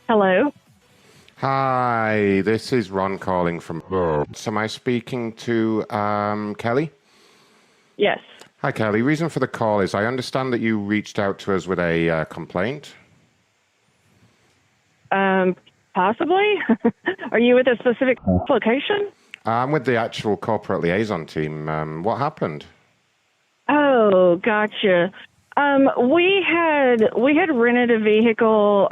Hello? Hi, this is Ron calling from... Am I speaking to Kelly? Yes. Hi, Kelly. Reason for the call is I understand that you reached out to us with a complaint. Possibly? Are you with a specific location? I'm with the actual corporate liaison team. What happened? Oh, gotcha. We had rented a vehicle,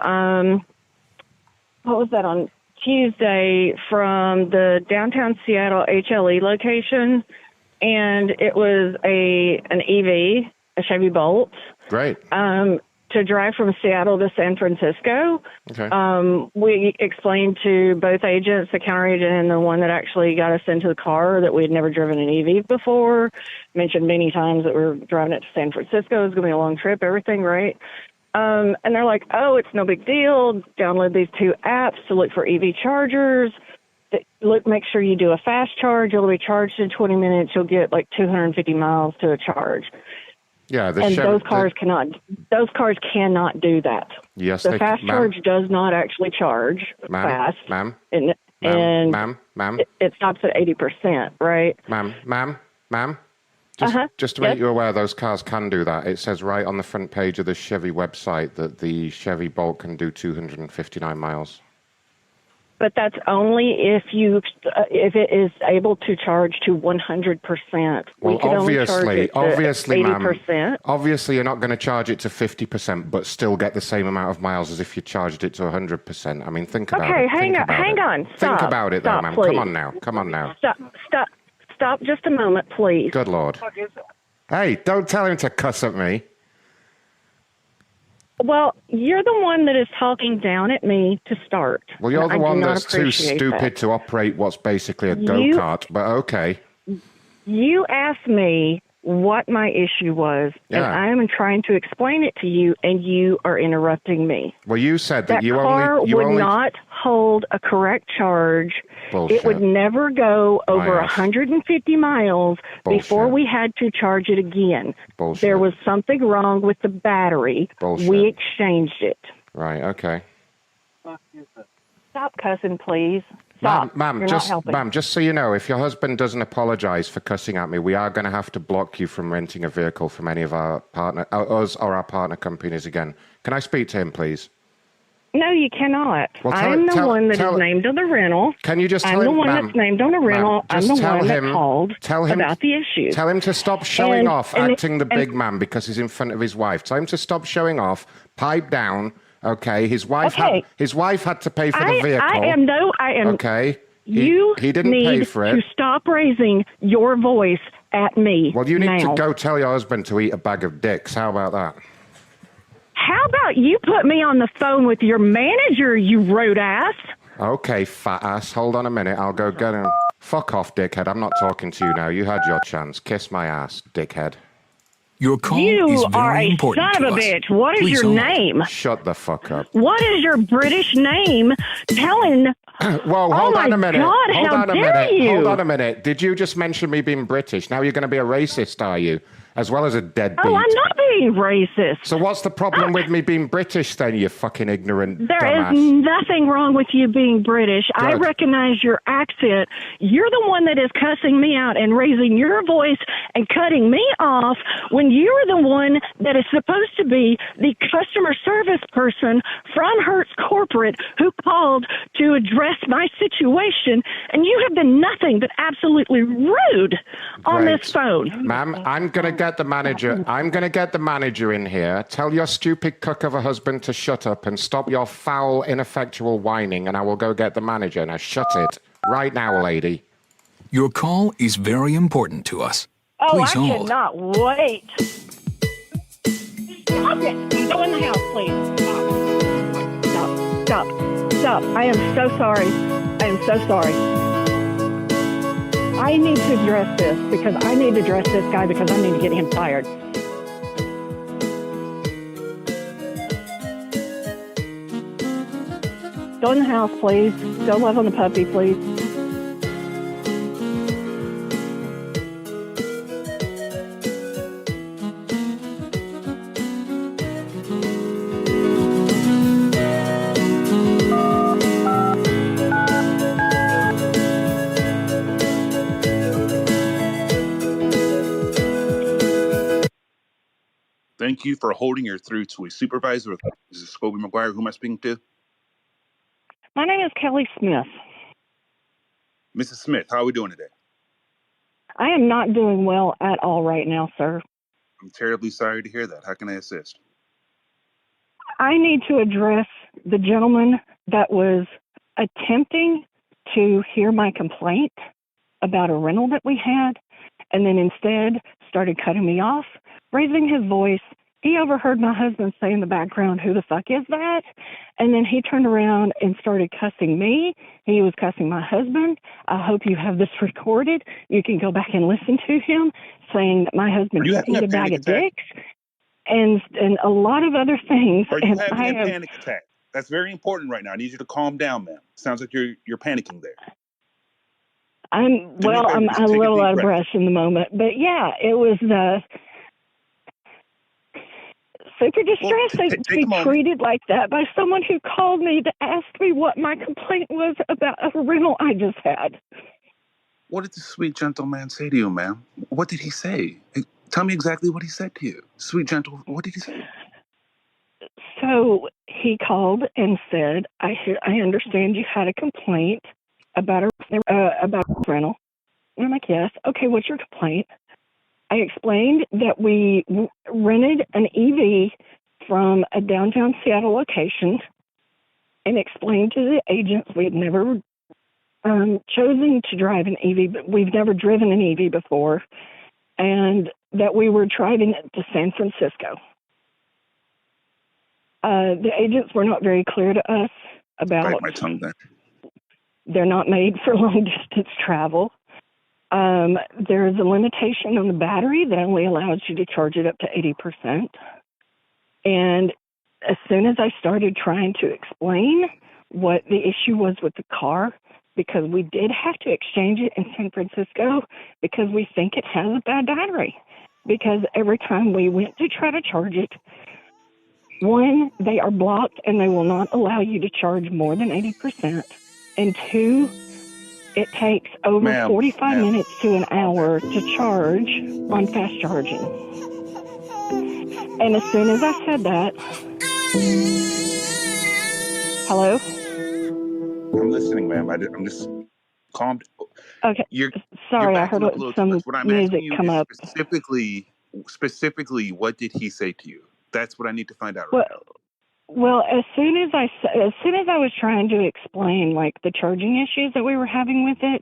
what was that, on Tuesday from the downtown Seattle HLE location, and it was an EV, a Chevy Bolt. Great. To drive from Seattle to San Francisco. Okay. We explained to both agents, the counter agent and the one that actually got us into the car, that we had never driven an EV before. Mentioned many times that we were driving it to San Francisco. It was going to be a long trip, everything, right? And they're like, oh, it's no big deal. Download these 2 apps to look for EV chargers. Make sure you do a fast charge. It'll be charged in 20 minutes. You'll get like 250 miles to a charge. Yeah, those cars cannot do that. Yes, the fast charge does not actually charge fast. Ma'am, and ma'am. It stops at 80%, right? Ma'am. Just to make you aware, those cars can do that. It says right on the front page of the Chevy website that the Chevy Bolt can do 259 miles. But that's only if it is able to charge to 100%. Well, obviously, ma'am. 80%. Obviously, you're not going to charge it to 50%, but still get the same amount of miles as if you charged it to 100%. I mean, think about it. Okay, hang on. Think about it, though, ma'am. Please. Come on now. Stop just a moment, please. Good Lord. Hey, don't tell him to cuss at me. Well, you're the one that is talking down at me to start. Well, you're the one that's too stupid to operate what's basically a go-kart, but okay. You asked me what my issue was, and I am trying to explain it to you, and you are interrupting me. Well, you said that you car only... would not hold a correct charge. Bullshit. It would never go over 150 miles before we had to charge it again. Bullshit. There was something wrong with the battery. Bullshit. We exchanged it. Right, okay. Stop cussing, please. Stop. Ma'am, just so you know, if your husband doesn't apologize for cussing at me, we are going to have to block you from renting a vehicle from any of our us or our partner companies again. Can I speak to him, please? No, you cannot. Well, I'm the one that is named on the rental. Can you just tell I'm him? the one that's named on the rental. I'm the one that called about the issue. Tell him to stop showing off, acting the big man because he's in front of his wife. Tell him to stop showing off, pipe down. Okay, his wife had to pay for the vehicle. I am. Okay, he didn't pay for it. To stop raising your voice at me. Well, you need to go tell your husband to eat a bag of dicks. How about that? How about you put me on the phone with your manager, you rude ass? Okay, fat ass. Hold on a minute. I'll go get him. Fuck off, dickhead. I'm not talking to you now. You had your chance. Kiss my ass, dickhead. Your call is very important to us. You are a son of a bitch. What is your name? Shut the fuck up. What is your British name? Telling... Whoa, hold on a minute. God, how dare you? Hold on a minute. Did you just mention me being British? Now you're going to be a racist, are you? As well as a deadbeat. Oh, I'm not being racist. So what's the problem with me being British then, you fucking ignorant dumbass? There is nothing wrong with you being British. Good. I recognize your accent. You're the one that is cussing me out and raising your voice and cutting me off when you're the one that is supposed to be the customer service person from Hertz Corporate who called to address my situation, and you have been nothing but absolutely rude on this phone. Ma'am, I'm going to get the manager. I'm going to get the manager in here. Tell your stupid cuck of a husband to shut up and stop your foul, ineffectual whining, and I will go get the manager. Now shut it. Right now, lady. Your call is very important to us. Oh, Please I hold. cannot wait. Stop it. Go in the house, please. Stop. I am so sorry. I need to address this because I need to address this guy because I need to get him fired. Go in the house, please. Go love on the puppy, please. Thank you for holding her through to a supervisor. This is Scobie McGuire. Who am I speaking to? My name is Kelly Smith. Mrs. Smith, how are we doing today? I am not doing well at all right now, sir. I'm terribly sorry to hear that. How can I assist? I need to address the gentleman that was attempting to hear my complaint about a rental that we had, and then instead started cutting me off, raising his voice. He overheard my husband say in the background, "Who the fuck is that?" And then he turned around and started cussing me. He was cussing my husband. I hope you have this recorded. You can go back and listen to him saying that my husband can eat a bag of dicks and a lot of other things. Are you having a panic attack? That's very important right now. I need you to calm down, ma'am. Sounds like you're panicking there. I'm a little out of breath in the moment, but yeah, it was super distressing to be treated like that by someone who called me to ask me what my complaint was about a rental I just had. What did the sweet gentleman say to you, ma'am? What did he say? Tell me exactly what he said to you. Sweet gentle, what did he say? So he called and said, I understand you had a complaint about a rental. And I'm like, yes. Okay, what's your complaint? I explained that we rented an EV from a downtown Seattle location and explained to the agents we had never chosen to drive an EV, but we've never driven an EV before, and that we were driving it to San Francisco. The agents were not very clear to us about. Bite my tongue then. They're not made for long distance travel. There is a limitation on the battery that only allows you to charge it up to 80%. And as soon as I started trying to explain what the issue was with the car, because we did have to exchange it in San Francisco because we think it has a bad battery. Because every time we went to try to charge it, one, they are blocked and they will not allow you to charge more than 80%. And two, it takes over 45 minutes to an hour to charge on fast charging. And as soon as I said that, hello? I'm listening, ma'am. I'm just calmed. Okay. Sorry, I heard some music come up. Specifically, what did he say to you? That's what I need to find out. Well, as soon as I was trying to explain like the charging issues that we were having with it,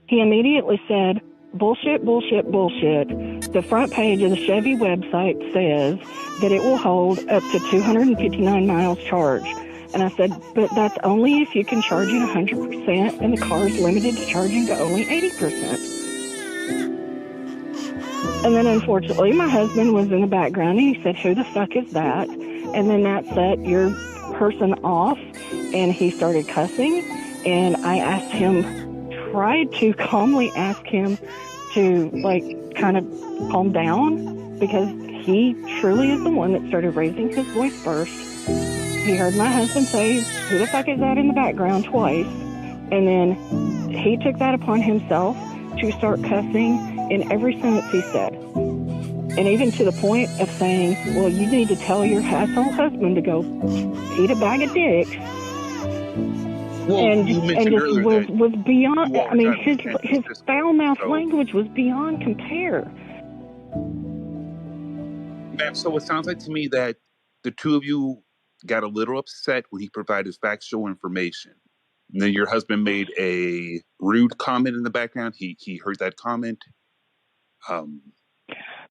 he immediately said, "Bullshit, bullshit, bullshit. The front page of the Chevy website says that it will hold up to 259 miles charge." And I said, "But that's only if you can charge it 100%, and the car is limited to charging to only 80%. And then, unfortunately, my husband was in the background, and he said, "Who the fuck is that?" And then that set your person off, and he started cussing. And I asked him, tried to calmly ask him to, like, kind of calm down, because he truly is the one that started raising his voice first. He heard my husband say, "Who the fuck is that?" in the background twice. And then he took that upon himself to start cussing in every sentence he said. And even to the point of saying, "Well, you need to tell your asshole husband to go eat a bag of dicks." Well, and you mentioned just earlier was beyond. I mean, his Francisco, foul mouth language was beyond compare. Ma'am, so it sounds like to me that the two of you got a little upset when he provided factual information. And then your husband made a rude comment in the background. He heard that comment.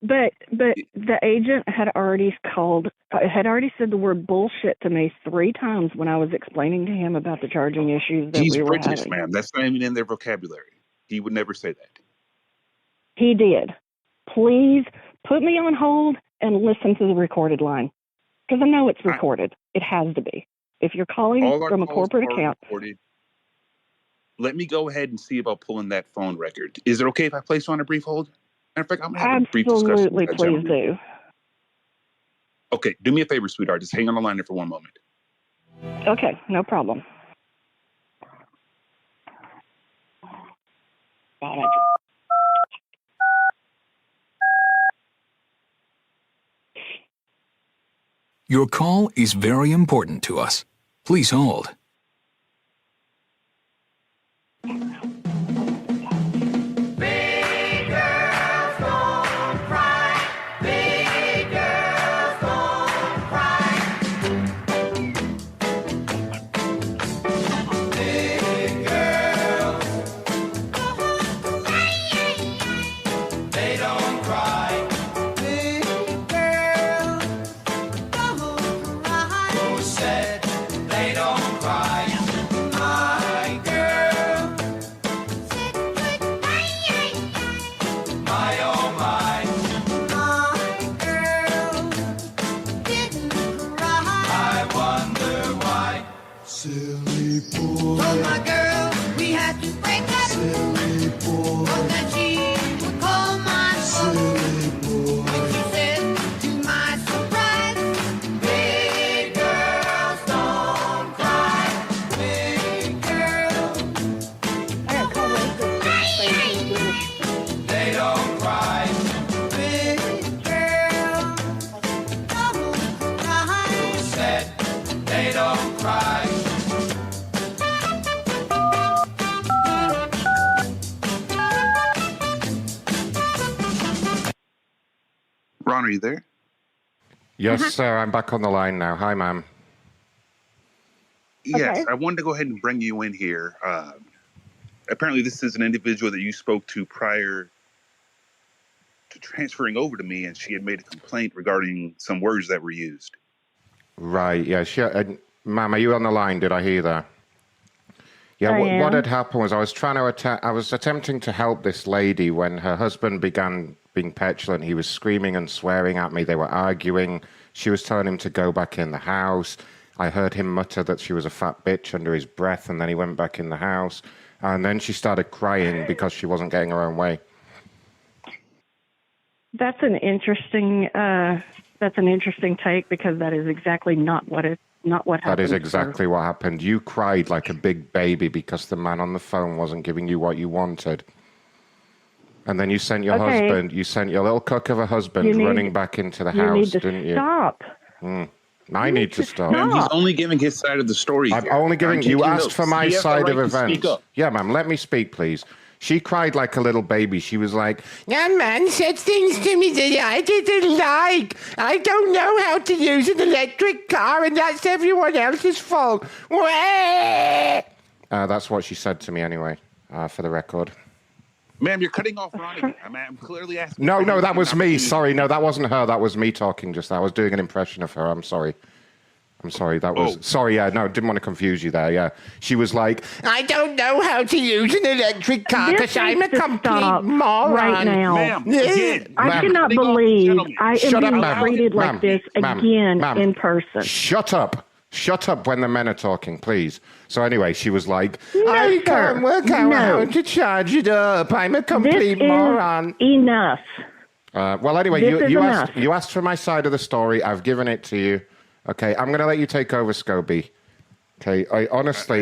But the agent had already said the word bullshit to me 3 times when I was explaining to him about the charging issues that we were having. He's British, ma'am. That's not even in their vocabulary. He would never say that. He did. Please put me on hold and listen to the recorded line. Because I know it's recorded. It has to be. If you're calling from a corporate account. Recorded. Let me go ahead and see about pulling that phone record. Is it okay if I place you on a brief hold? In fact, I'm having a brief discussion. Absolutely, please do. Okay, do me a favor, sweetheart. Just hang on the line there for one moment. Okay, no problem. God, Your call is very important to us. Please hold. Ron, are you there? Yes, sir. I'm back on the line now. Hi, ma'am. Yes, Okay. I wanted to go ahead and bring you in here. Apparently, this is an individual that you spoke to prior to transferring over to me, and she had made a complaint regarding some words that were used. Right, yeah. Ma'am, are you on the line? Did I hear that? Yeah, what had happened was I was attempting to help this lady when her husband began being petulant. He was screaming and swearing at me. They were arguing. She was telling him to go back in the house. I heard him mutter that she was a fat bitch under his breath, and then he went back in the house. And then she started crying because she wasn't getting her own way. That's an interesting take, because that is exactly not what happened. That is exactly what happened. You cried like a big baby because the man on the phone wasn't giving you what you wanted. And then you sent your husband, you sent your little cook of a husband running back into the house, didn't you? Stop. I need to stop. Ma'am, he's only giving his side of the story. I'm only giving, you asked for my side of events. Yeah, ma'am, let me speak, please. She cried like a little baby. She was like, "That man said things to me that I didn't like. I don't know how to use an electric car, and that's everyone else's fault." That's what she said to me anyway, for the record. Ma'am, you're cutting off Ronnie. I'm clearly asking. No, that was me. Sorry, no, that wasn't her. That was me talking just now. I was doing an impression of her. I'm sorry. That was... Sorry, yeah, no, didn't want to confuse you there, yeah. She was like, "I don't know how to use an electric car because I'm a complete moron." Right now. Ma'am, I cannot believe I am being treated like this again in person. Shut up. Shut up when the men are talking, please. So anyway, she was like, "I can't work out how to charge it up. I'm a complete moron." Enough. Well, anyway, you asked for my side of the story. I've given it to you. Okay, I'm going to let you take over, Scobie. Okay, I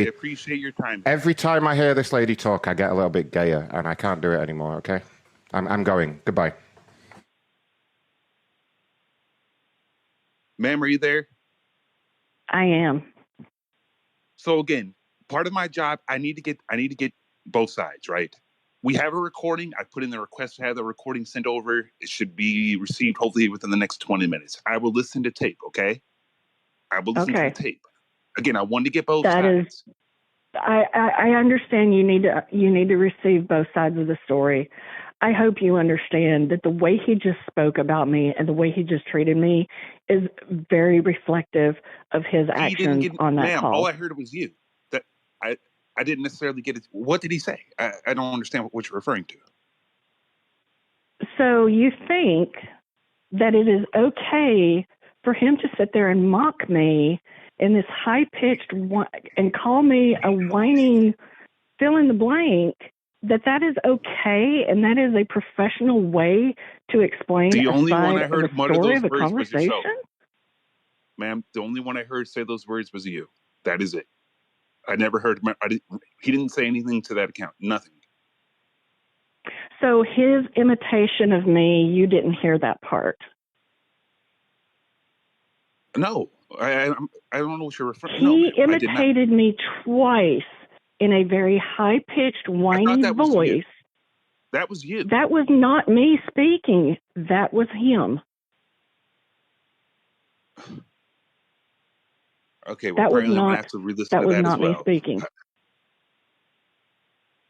appreciate your time. Every time I hear this lady talk, I get a little bit gayer, and I can't do it anymore, okay? I'm going. Goodbye. Ma'am, are you there? I am. So again, part of my job, I need to get both sides, right? We have a recording. I put in the request to have the recording sent over. It should be received hopefully within the next 20 minutes. I will listen to tape, okay? I will listen to the tape. Again, I want to get both sides. I understand you need to receive both sides of the story. I hope you understand that the way he just spoke about me and the way he just treated me is very reflective of his actions on that call. All I heard was you. That I didn't necessarily get it. What did he say? I don't understand what you're referring to. So you think that it is okay for him to sit there and mock me in this high-pitched and call me a whining fill in the blank, that is okay, and that is a professional way to explain the only one I heard heard mutter those words conversation? Was yourself. Ma'am, the only one I heard say those words was you. That is it. I never heard him. He didn't say anything to that account. Nothing. So his imitation of me, you didn't hear that part. No, I don't know what you're referring. No, He ma'am, I did not. imitated me twice in a very high-pitched, I whiny thought that was you. voice. That was you. That was not me speaking. That was him. Okay, well, That was apparently I'm gonna not. have to re-listen That to was that as not me well. speaking.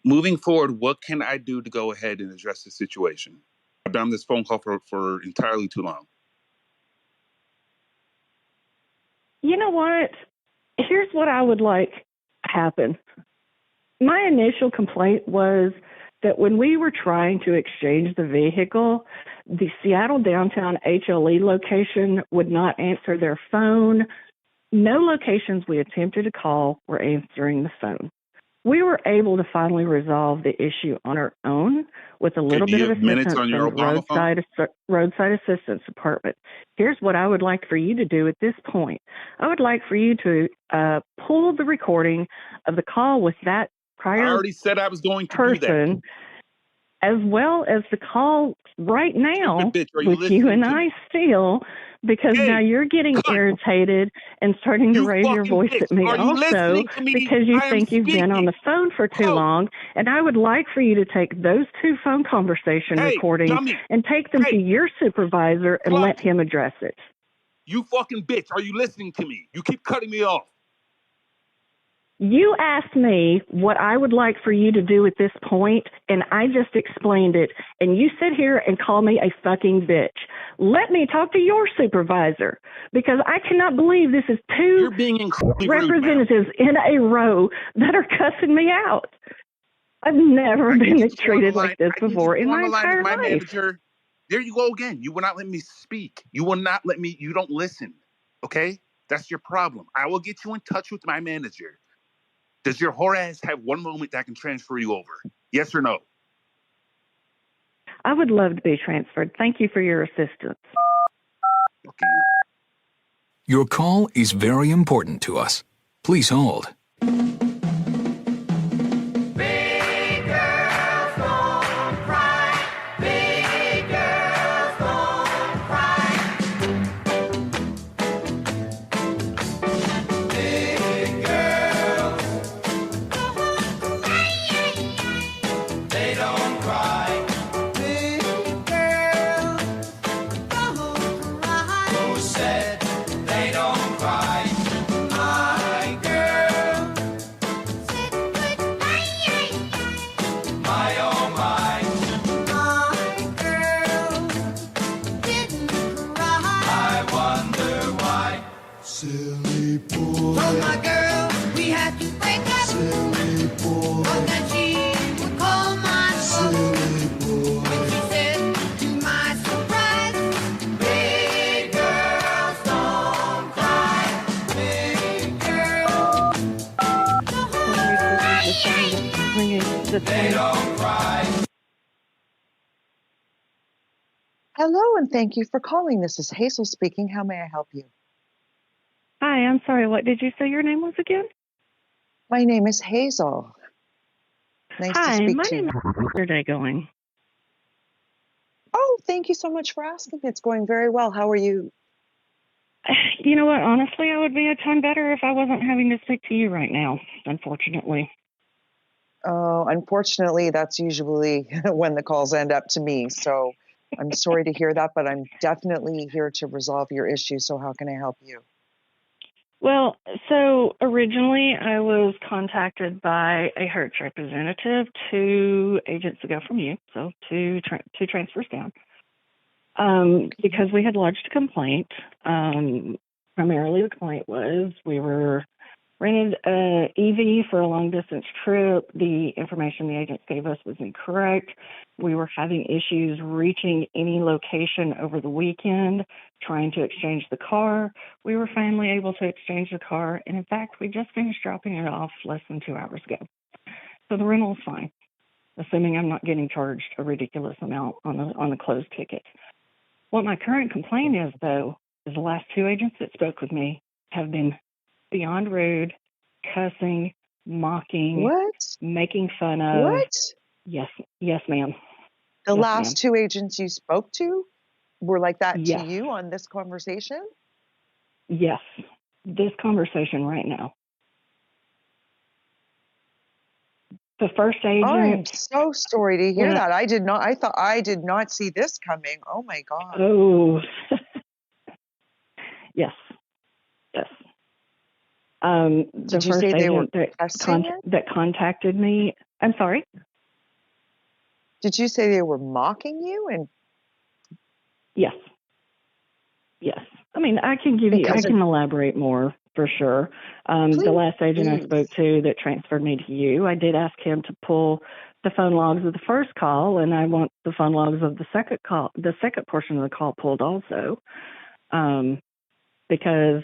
Moving forward, what can I do to go ahead and address the situation? I've been on this phone call for entirely too long. You know what? Here's what I would like to happen. My initial complaint was that when we were trying to exchange the vehicle, the Seattle downtown HLE location would not answer their phone. No locations we attempted to call were answering the phone. We were able to finally resolve the issue on our own with a little do bit you of have minutes assistance on from your the Obama phone? roadside assistance department. Here's what I would like for you to do at this point. I would like for you to pull the recording of the call with that I prior already said I was going to do that. person, as well as the call right now Stupid bitch, are you with you listening and to I me? still, because now Hey, you're getting cunt, irritated and starting to you raise your fucking voice bitch. at me Are you also listening to me? because you I am think you've been on speaking. the phone for too Oh, long. And I would like for you to take those two phone conversation hey, recordings dummy. and take them to Hey, your supervisor and slut. let him address it. You fucking bitch. Are you listening to me? You keep cutting me off. You asked me what I would like for you to do at this point, and I just explained it, and you sit here and call me a fucking bitch. Let me talk to your supervisor, because I cannot believe this is two You're being incredibly rude, ma'am. representatives in a row that are cussing me out. I've never I need been you to go on the treated line. like this I need you before to in go on my the line with entire my life. manager. There you go again. You will not let me speak. You will not let me. You don't listen. Okay? That's your problem. I will get you in touch with my manager. Does your whore ass have one moment that I can transfer you over? Yes or no? I would love to be transferred. Thank you for your assistance. Okay, you. Your call is very important to us. Please hold. Big girls don't cry. Big girls don't cry. Big girls, they don't cry. Big girls don't cry. Who said they don't cry? My girl. My oh my, my girl didn't cry. I wonder why. Silly boy. Told my girl we had to break up. Silly boy. But then she would call my phone. Silly boy. When she said, to my surprise, big girls don't cry. Big girls they don't cry. Hello, and thank you for calling. This is Hazel speaking. How may I help you? Hi, I'm sorry. What did you say your name was again? My name is Hazel. Nice to Hi, speak my to name you. is. How's your day going? Oh, thank you so much for asking. It's going very well. How are you? You know what? Honestly, I would be a ton better if I wasn't having to speak to you right now, unfortunately. Oh, unfortunately, that's usually when the calls end up to me. So I'm sorry to hear that, but I'm definitely here to resolve your issue. So how can I help you? Well, so originally I was contacted by a Hertz representative 2 agents ago from you, so two transfers down, because we had lodged a complaint. Primarily, the complaint was we were rented an EV for a long distance trip. The information the agents gave us was incorrect. We were having issues reaching any location over the weekend, trying to exchange the car. We were finally able to exchange the car. And in fact, we just finished dropping it off less than 2 hours ago. So the rental is fine, assuming I'm not getting charged a ridiculous amount on the closed ticket. What my current complaint is, though, is the last 2 agents that spoke with me have been beyond rude, cussing, mocking, What? making fun of. What? Yes, ma'am. The Yes, last ma'am. 2 agents you spoke to were like that to Yes. you on this conversation? Yes. This conversation right now. The first agent. I'm so sorry to hear when that. I did not see this coming. Oh my God. Oh, yes. Yes. Did you first say they were agent cussing you? that contacted me. I'm sorry. Did you say they were mocking you? And Yes. Yes. I mean, I can elaborate more for sure. The last agent I spoke to that transferred me to you, I did ask him to pull the phone logs of the first call, and I want the phone logs of the second call, the second portion of the call pulled also, because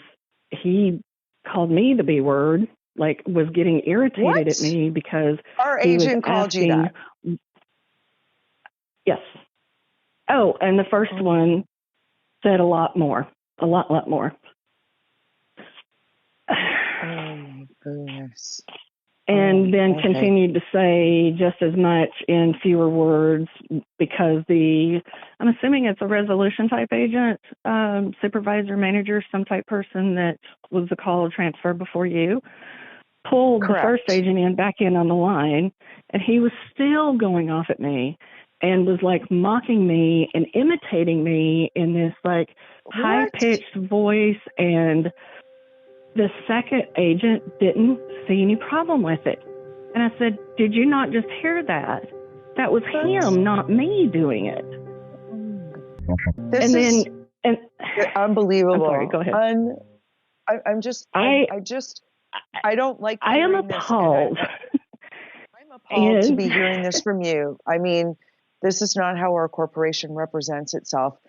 he called me the B word, like was getting irritated at me because our he agent was called you asking, that. Yes. Oh, and the first one said a lot more. A lot more. Oh my goodness. And then continued to say just as much in fewer words because I'm assuming it's a resolution type agent, supervisor, manager, some type person that was the call transfer before you, pulled the first agent back in on the line, and he was still going off at me and was like mocking me and imitating me in this like high-pitched voice, and the second agent didn't see any problem with it. And I said, did you not just hear that? That was him, not me doing it. This is unbelievable. I'm sorry, go ahead. I don't like I am appalled. I'm appalled to be hearing this from you. I mean, this is not how our corporation represents itself.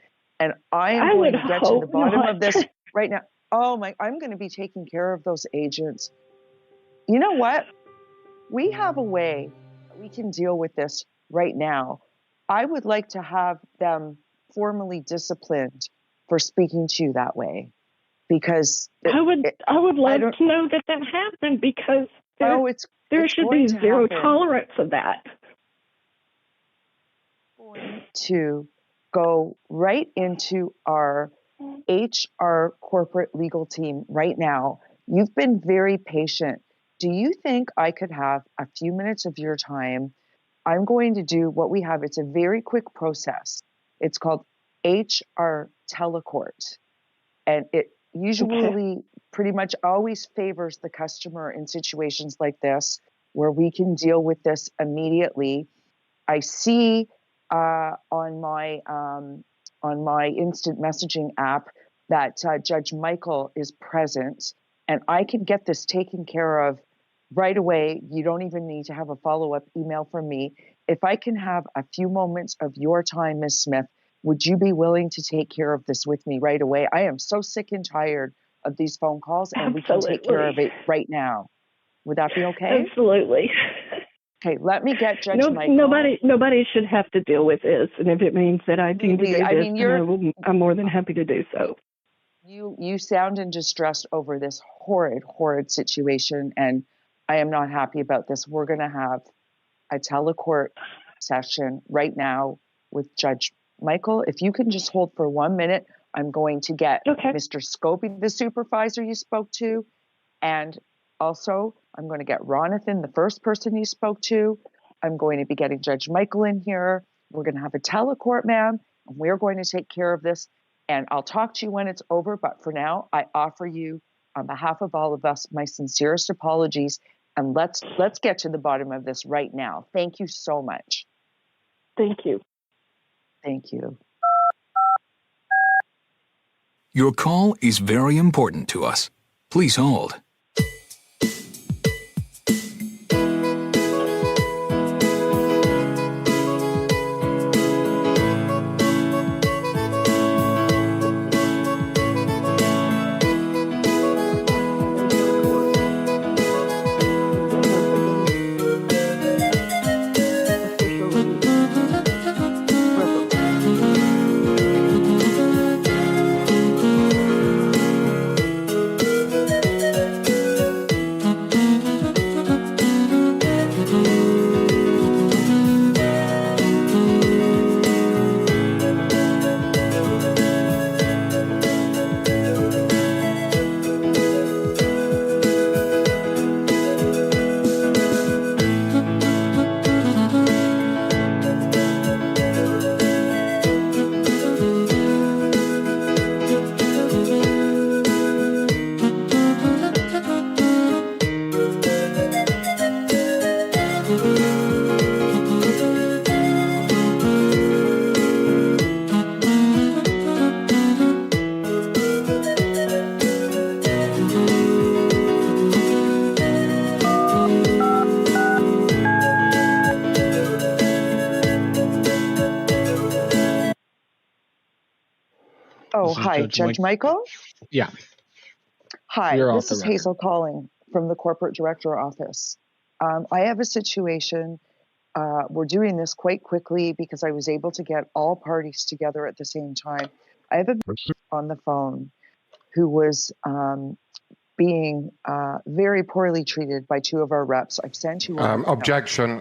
And I am going to get to the bottom of this right now. Oh my, I'm going to be taking care of those agents. You know what? We have a way that we can deal with this right now. I would like to have them formally disciplined for speaking to you that way, because I would love to know that happened, because there should be zero tolerance of that. Going to go right into our HR corporate legal team right now. You've been very patient. Do you think I could have a few minutes of your time? I'm going to do what we have. It's a very quick process. It's called HR Telecourt. And it usually pretty much always favors the customer in situations like this, where we can deal with this immediately. I see on my instant messaging app that Judge Michael is present, and I can get this taken care of right away. You don't even need to have a follow-up email from me. If I can have a few moments of your time, Ms. Smith, would you be willing to take care of this with me right away? I am so sick and tired of these phone calls, and we can take care of it right now. Would that be okay? Absolutely. Okay, let me get Judge Michael. Nobody should have to deal with this, and if it means that I need to do this, I'm more than happy to do so. You sound in distress over this horrid situation, and I am not happy about this. We're going to have a telecourt session right now with Judge Michael. If you can just hold for 1 minute, I'm going to get Mr. Scopey, the supervisor you spoke to, and also I'm going to get Ronathan, the first person you spoke to. I'm going to be getting Judge Michael in here. We're going to have a telecourt, ma'am, and we're going to take care of this. And I'll talk to you when it's over. But for now, I offer you, on behalf of all of us, my sincerest apologies. And let's get to the bottom of this right now. Thank you so much. Thank you. Thank you. Your call is very important to us. Please hold. Hi, Judge Michael. Yeah. Hi, You're off this the is record. Hazel calling from the corporate director office. I have a situation. We're doing this quite quickly because I was able to get all parties together at the same time. I have a on the phone who was being very poorly treated by two of our reps. I've sent you a Objection,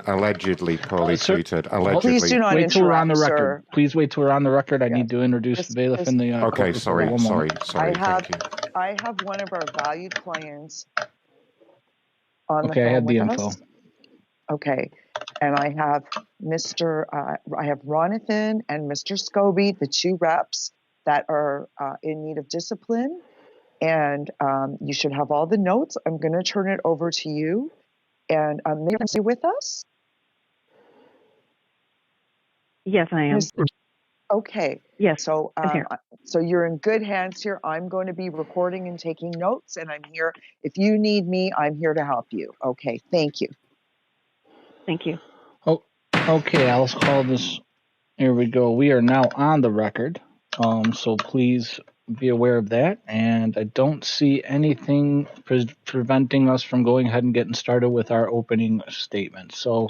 allegedly poorly Sir, treated, Please allegedly. do not Wait till we're on the interrupt, record. sir. Please wait till we're on the record. I need to introduce This- the bailiff this- in the Okay, court. sorry, One moment. sorry, thank you. I have one of our valued clients on the Okay, I phone had the with info. us. Okay, and I have I have Ronathan and Mr. Scobie, the two reps that are in need of discipline, and you should have all the notes. I'm going to turn it over to you, and maybe stay with us. Yes, I am. Okay. Yes, So, I'm here. so you're in good hands here. I'm going to be recording and taking notes, and I'm here. If you need me, I'm here to help you. Okay. Thank you. Thank you. Oh, okay. I'll call this. Here we go. We are now on the record. So please be aware of that. And I don't see anything preventing us from going ahead and getting started with our opening statement. So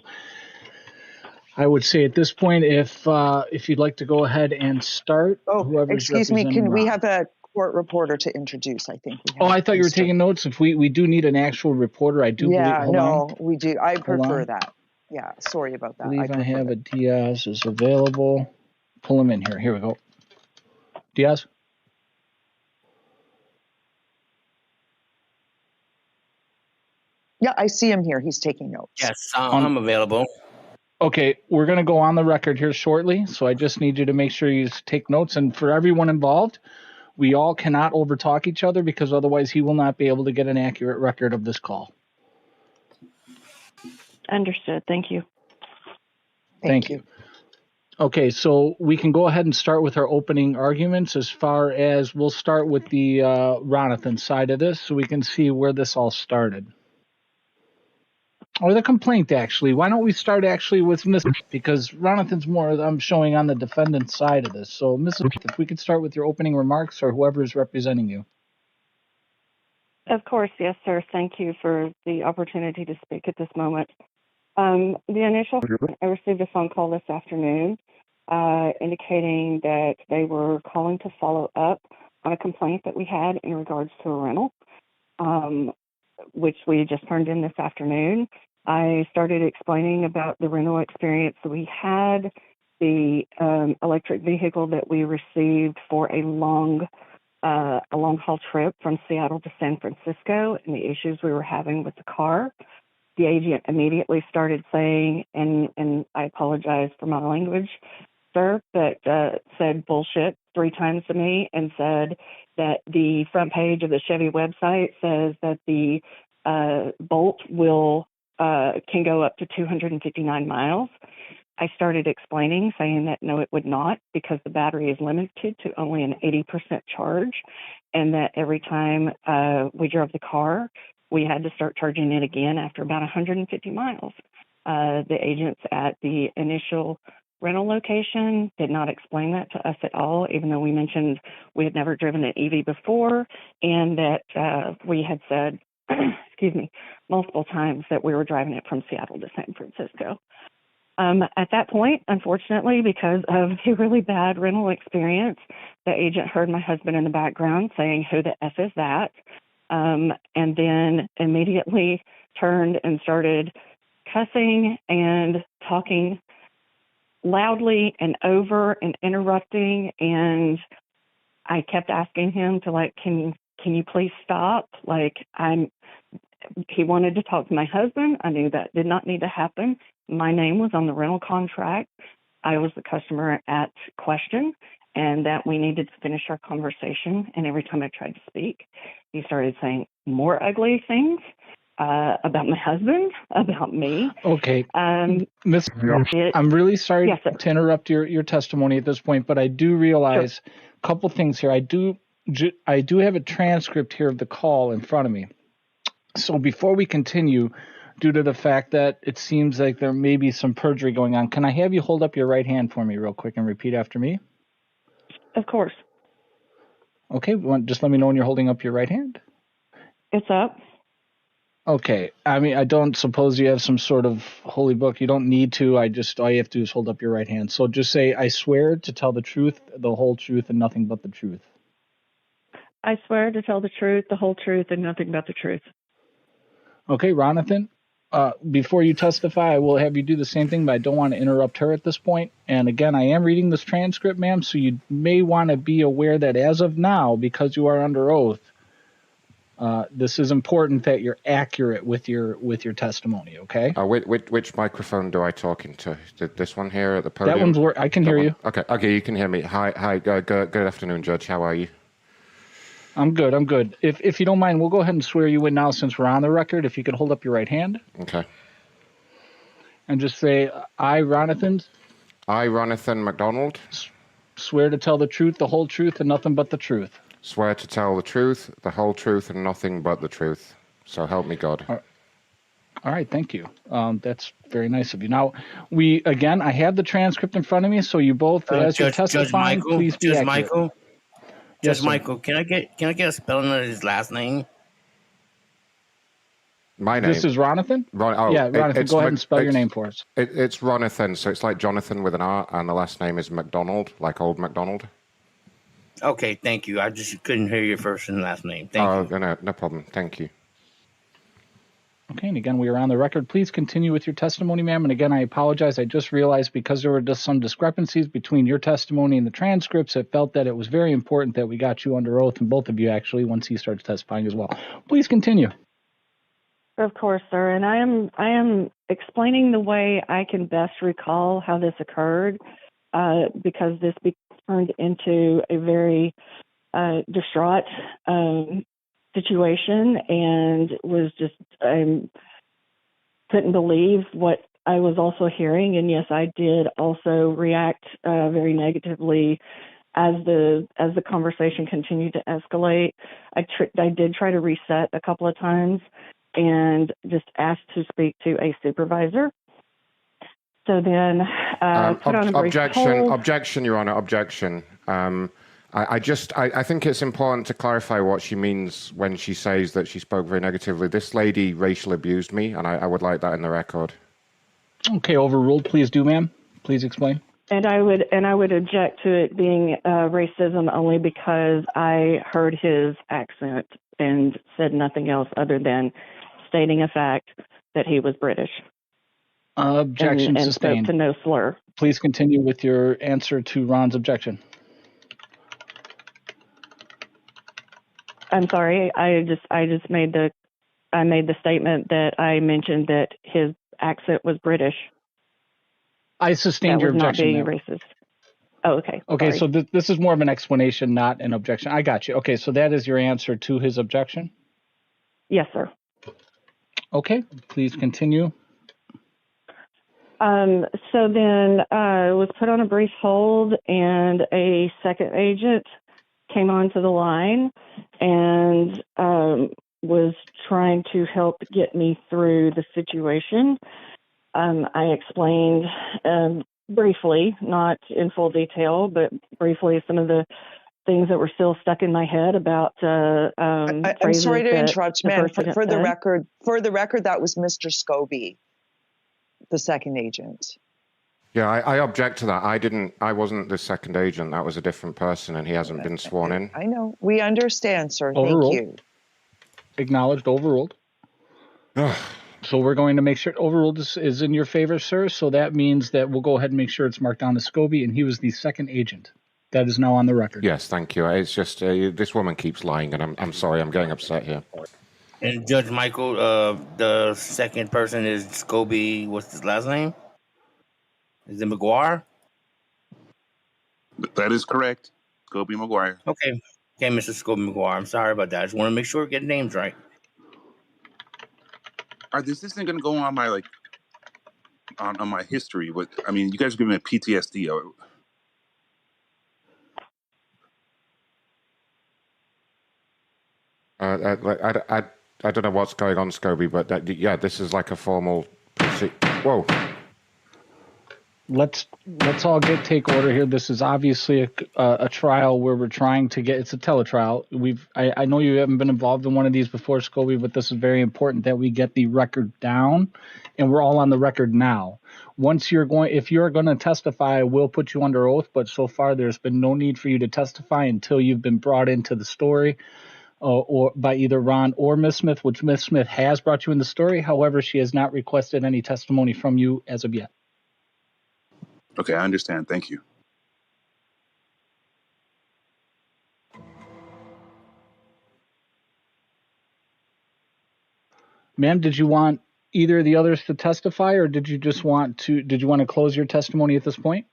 I would say at this point, if you'd like to go ahead and start, Oh, whoever's excuse me. representing Can we Ron. have a court reporter to introduce? I think we have. Oh, I thought you were Mr. taking notes. If we do need an actual reporter, I do Yeah, believe. Hold no, on. we do. I prefer on. that. Yeah, sorry about that. I believe I prefer have that. a Diaz is available. Pull him in here. Here we go. Diaz? Yeah, I see him here. He's taking notes. Yes, I'm available. Okay, we're going to go on the record here shortly, so I just need you to make sure you take notes. And for everyone involved, we all cannot overtalk each other because otherwise he will not be able to get an accurate record of this call. Understood. Thank you. Thank you. Okay, so we can go ahead and start with our opening arguments as far as we'll start with the Ronathan side of this so we can see where this all started. Or the complaint, actually. Why don't we start actually with Miss, because Ronathan's more, I'm showing on the defendant's side of this. So, Mrs., if we could start with your opening remarks or whoever is representing you. Of course, yes, sir. Thank you for the opportunity to speak at this moment. The initial, I received a phone call this afternoon indicating that they were calling to follow up on a complaint that we had in regards to a rental, which we just turned in this afternoon. I started explaining about the rental experience that we had, the electric vehicle that we received for a long haul trip from Seattle to San Francisco, and the issues we were having with the car. The agent immediately started saying, and I apologize for my language, sir, but said bullshit 3 times to me and said that the front page of the Chevy website says that the Bolt can go up to 259 miles. I started explaining, saying that no, it would not, because the battery is limited to only an 80% charge, and that every time we drove the car, we had to start charging it again after about 150 miles. The agents at the initial rental location did not explain that to us at all, even though we mentioned we had never driven an EV before, and that we had said, excuse me, multiple times that we were driving it from Seattle to San Francisco. At that point, unfortunately, because of a really bad rental experience, the agent heard my husband in the background saying, "Who the F is that?" And then immediately turned and started cussing and talking loudly and over and interrupting. And I kept asking him to, like, can you please stop? Like, he wanted to talk to my husband. I knew that did not need to happen. My name was on the rental contract. I was the customer at question, and that we needed to finish our conversation. And every time I tried to speak, he started saying more ugly things about my husband, about me. Okay. Miss, I'm really sorry to interrupt your testimony at this point, but I do realize a couple things here. I do have a transcript here of the call in front of me. So before we continue, due to the fact that it seems like there may be some perjury going on, can I have you hold up your right hand for me real quick and repeat after me? Of course. Okay, just let me know when you're holding up your right hand. It's up. Okay. I mean, I don't suppose you have some sort of holy book. You don't need to. All you have to do is hold up your right hand. So just say, I swear to tell the truth, the whole truth, and nothing but the truth. I swear to tell the truth, the whole truth, and nothing but the truth. Okay, Ronathan, before you testify, I will have you do the same thing, but I don't want to interrupt her at this point. And again, I am reading this transcript, ma'am, so you may want to be aware that as of now, because you are under oath, this is important that you're accurate with your testimony, okay? Which microphone do I talk into? This one here at the podium? That one's I can hear you. Okay, you can hear me. Hi. Good afternoon, Judge. How are you? I'm good. If you don't mind, we'll go ahead and swear you in now since we're on the record. If you could hold up your right hand. Okay. And just say, I, Ronathan McDonald. Swear to tell the truth, the whole truth, and nothing but the truth. Swear to tell the truth, the whole truth, and nothing but the truth. So help me God. All right, thank you. That's very nice of you. Now, I have the transcript in front of me, so you both, as you're testifying, please be accurate. Judge Michael, can I get a spelling of his last name? My name. This is Ronathan? Ronathan, go ahead and spell your name for us. It's Ronathan, so it's like Jonathan with an R, and the last name is McDonald, like old McDonald. Okay, thank you. I just couldn't hear your first and last name. Thank you. No problem. Thank you. Okay, and again, we are on the record. Please continue with your testimony, ma'am. And again, I apologize. I just realized because there were just some discrepancies between your testimony and the transcripts, I felt that it was very important that we got you under oath, and both of you actually, once he starts testifying as well. Please continue. Of course, sir. And I am explaining the way I can best recall how this occurred, because this turned into a very distraught situation, and was just couldn't believe what I was also hearing. And yes, I did also react very negatively as the conversation continued to escalate. I did try to reset a couple of times and just asked to speak to a supervisor. So then put on a brief hold. Objection, Your Honor, objection. I think it's important to clarify what she means when she says that she spoke very negatively. This lady racially abused me, and I would like that in the record. Okay, overruled. Please do, ma'am. Please explain. And I would object to it being racism only because I heard his accent and said nothing else other than stating a fact that he was British. Objection and sustained. Spoke to no slur. Please continue with your answer to Ron's objection. I'm sorry. I just made the statement that I mentioned that his accent was British. I sustained your objection. Not being racist. Oh, okay. Okay, sorry. so this is more of an explanation, not an objection. I got you. Okay, so that is your answer to his objection? Yes, sir. Okay, please continue. So then I was put on a brief hold, and a second agent came onto the line and was trying to help get me through the situation. I explained briefly, not in full detail, but briefly some of the things that were still stuck in my head about I'm sorry to interrupt, ma'am. For the record, that was Mr. Scobie, the second agent. Yeah, I object to that. I wasn't the second agent. That was a different person, and he hasn't been sworn in. I know. We understand, sir. Overruled. Thank you. Acknowledged. Overruled. So we're going to make sure overruled is in your favor, sir. So that means that we'll go ahead and make sure it's marked down as Scobie, and he was the second agent. That is now on the record. Yes, thank you. It's just this woman keeps lying, and I'm sorry. I'm getting upset here. And Judge Michael, the second person is Scobie. What's his last name? Is it McGuire? That is correct. Scobie McGuire. Okay, Mr. Scobie McGuire. I'm sorry about that. I just want to make sure we get names right. This isn't going to go on my on my history. But I mean, you guys are giving me PTSD. I don't know what's going on, Scobie, but yeah, this is like a formal. Whoa. let's all take order here. This is obviously a trial where we're trying to get. It's a teletrial. I know you haven't been involved in one of these before, Scobie, but this is very important that we get the record down, and we're all on the record now. If you're going to testify, I will put you under oath. But so far, there's been no need for you to testify until you've been brought into the story. Or by either Ron or Ms. Smith, which Ms. Smith has brought you in the story. However, she has not requested any testimony from you as of yet. Okay, I understand. Thank you. Ma'am, did you want either of the others to testify, or did you want to close your testimony at this point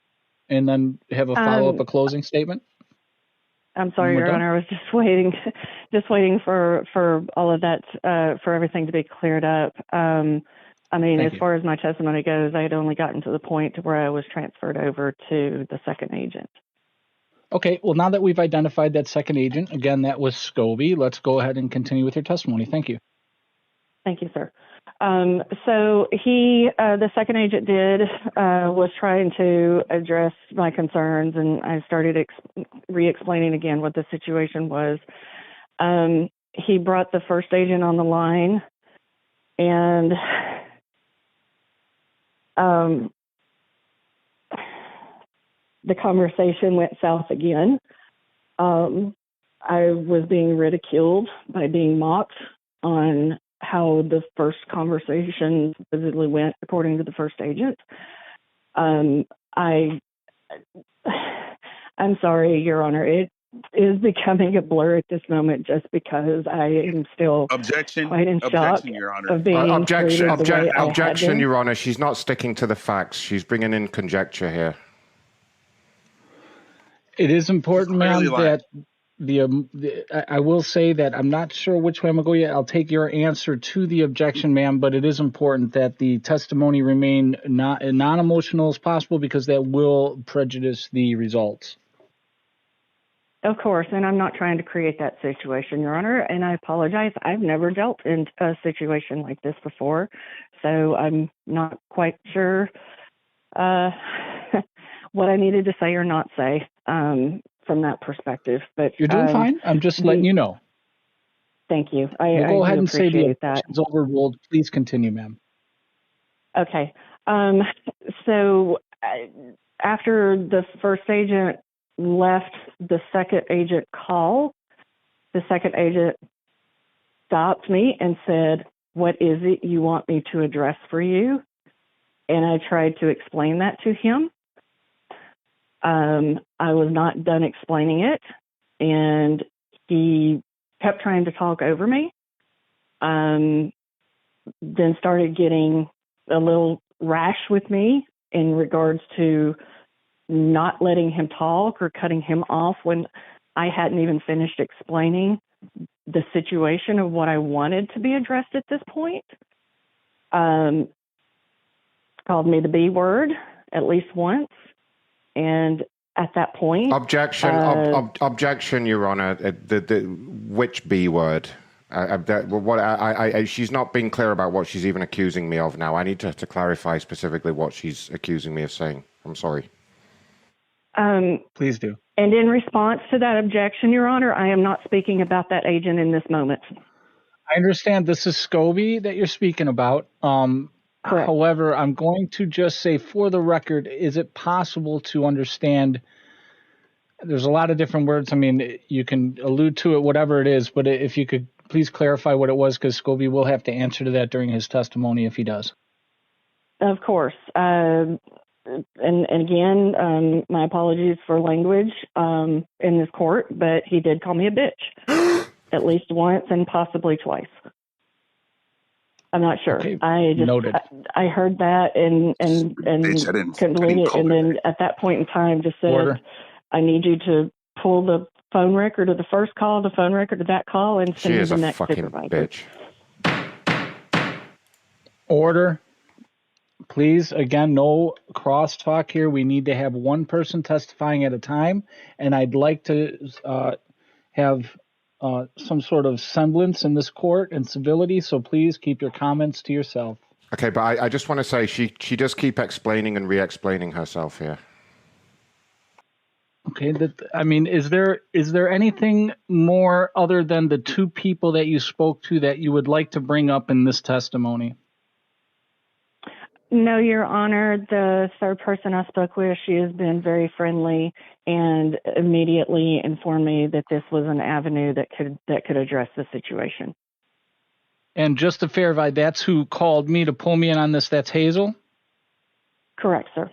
and then have a follow-up, a closing statement? I'm sorry, Your Honor. I was just waiting for all of that, for everything to be cleared up. As far as my testimony goes, I had only gotten to the point to where I was transferred over to the second agent. Okay, well, now that we've identified that second agent, again, that was Scobie, let's go ahead and continue with your testimony. Thank you. Thank you, sir. So the second agent was trying to address my concerns, and I started re-explaining again what the situation was. He brought the first agent on the line, and the conversation went south again. I was being ridiculed by being mocked on how the first conversation visibly went, according to the first agent. I'm sorry, Your Honor. It is becoming a blur at this moment, just because I am still quite in shock Your Honor. of being Objection, Your Honor. She's not sticking to the facts. She's bringing in conjecture here. It is important, ma'am, that I will say that I'm not sure which way I'm going to go yet. I'll take your answer to the objection, ma'am, but it is important that the testimony remain non-emotional as possible, because that will prejudice the results. Of course, and I'm not trying to create that situation, Your Honor, and I apologize. I've never dealt in a situation like this before, so I'm not quite sure what I needed to say or not say from that perspective. But you're doing fine. I'm just letting you know. Thank you. We'll go ahead and say the that. objection's overruled. Please continue, ma'am. Okay. So after the first agent left the second agent call, the second agent stopped me and said, "What is it you want me to address for you?" And I tried to explain that to him. I was not done explaining it, and he kept trying to talk over me. Then started getting a little rash with me in regards to not letting him talk or cutting him off when I hadn't even finished explaining the situation of what I wanted to be addressed at this point. Called me the B word at least once. And at that point... Objection, Your Honor. Which B word? She's not being clear about what she's even accusing me of now. I need to clarify specifically what she's accusing me of saying. I'm sorry. Please do. And in response to that objection, Your Honor, I am not speaking about that agent in this moment. I understand this is Scobie that you're speaking about. Correct. However, I'm going to just say, for the record, is it possible to understand? There's a lot of different words. I mean, you can allude to it, whatever it is, but if you could please clarify what it was, because Scobie will have to answer to that during his testimony if he does. Of course. And again, my apologies for language in this court, but he did call me a bitch at least once and possibly twice. I'm not sure. Okay, I just noted. I heard that and couldn't believe it, and then at that point in time just said, Order. "I need you to pull the phone record of the first call, the phone record of that call, and send me the next supervisor." Bitch. Order. Please, again, no crosstalk here. We need to have one person testifying at a time, and I'd like to have some sort of semblance in this court and civility, so please keep your comments to yourself. Okay, but I just want to say she does keep explaining and re-explaining herself here. Okay, I mean, is there anything more other than the two people that you spoke to that you would like to bring up in this testimony? No, Your Honor. The third person I spoke with, she has been very friendly and immediately informed me that this was an avenue that could address the situation. And just to verify, that's who called me to pull me in on this. That's Hazel? Correct, sir.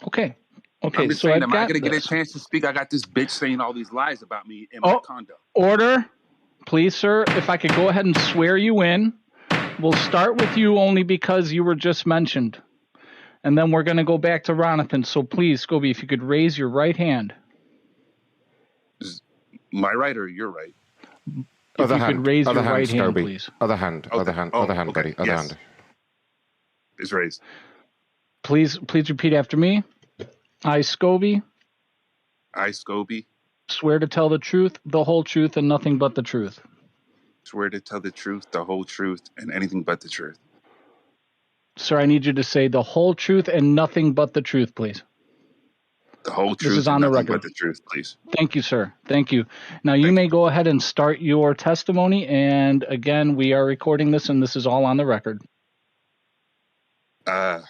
Okay. I'm just saying, am I going to get a chance to speak? I got this bitch saying all these lies about me in my condo. Order. Please, sir, if I could go ahead and swear you in. We'll start with you only because you were just mentioned. And then we're going to go back to Ronathan. So please, Scobie, if you could raise your right hand. My right or your right? If you could raise your right hand, please. Other hand, buddy. Other hand. It's raised. Please repeat after me. I, Scobie. I, Scobie. Swear to tell the truth, the whole truth, and nothing but the truth. Swear to tell the truth, the whole truth, and anything but the truth. Sir, I need you to say the whole truth and nothing but the truth, please. The whole truth this is on and the nothing record. but the truth, please. Thank you, sir. Thank you. Now, you may go ahead and start your testimony. And again, we are recording this, and this is all on the record. Well,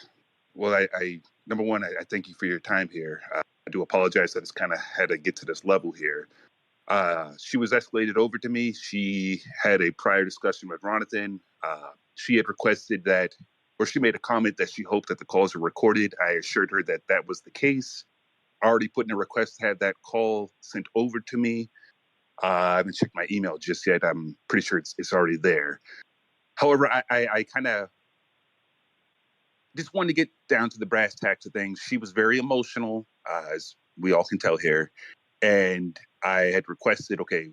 I number one, I thank you for your time here. I do apologize that it's kind of had to get to this level here. She was escalated over to me. She had a prior discussion with Ronathan. She had requested that, or she made a comment that she hoped that the calls were recorded. I assured her that that was the case. Already put in a request to have that call sent over to me. I haven't checked my email just yet. I'm pretty sure it's already there. However, I kind of just wanted to get down to the brass tacks of things. She was very emotional, as we all can tell here. And I had requested, okay,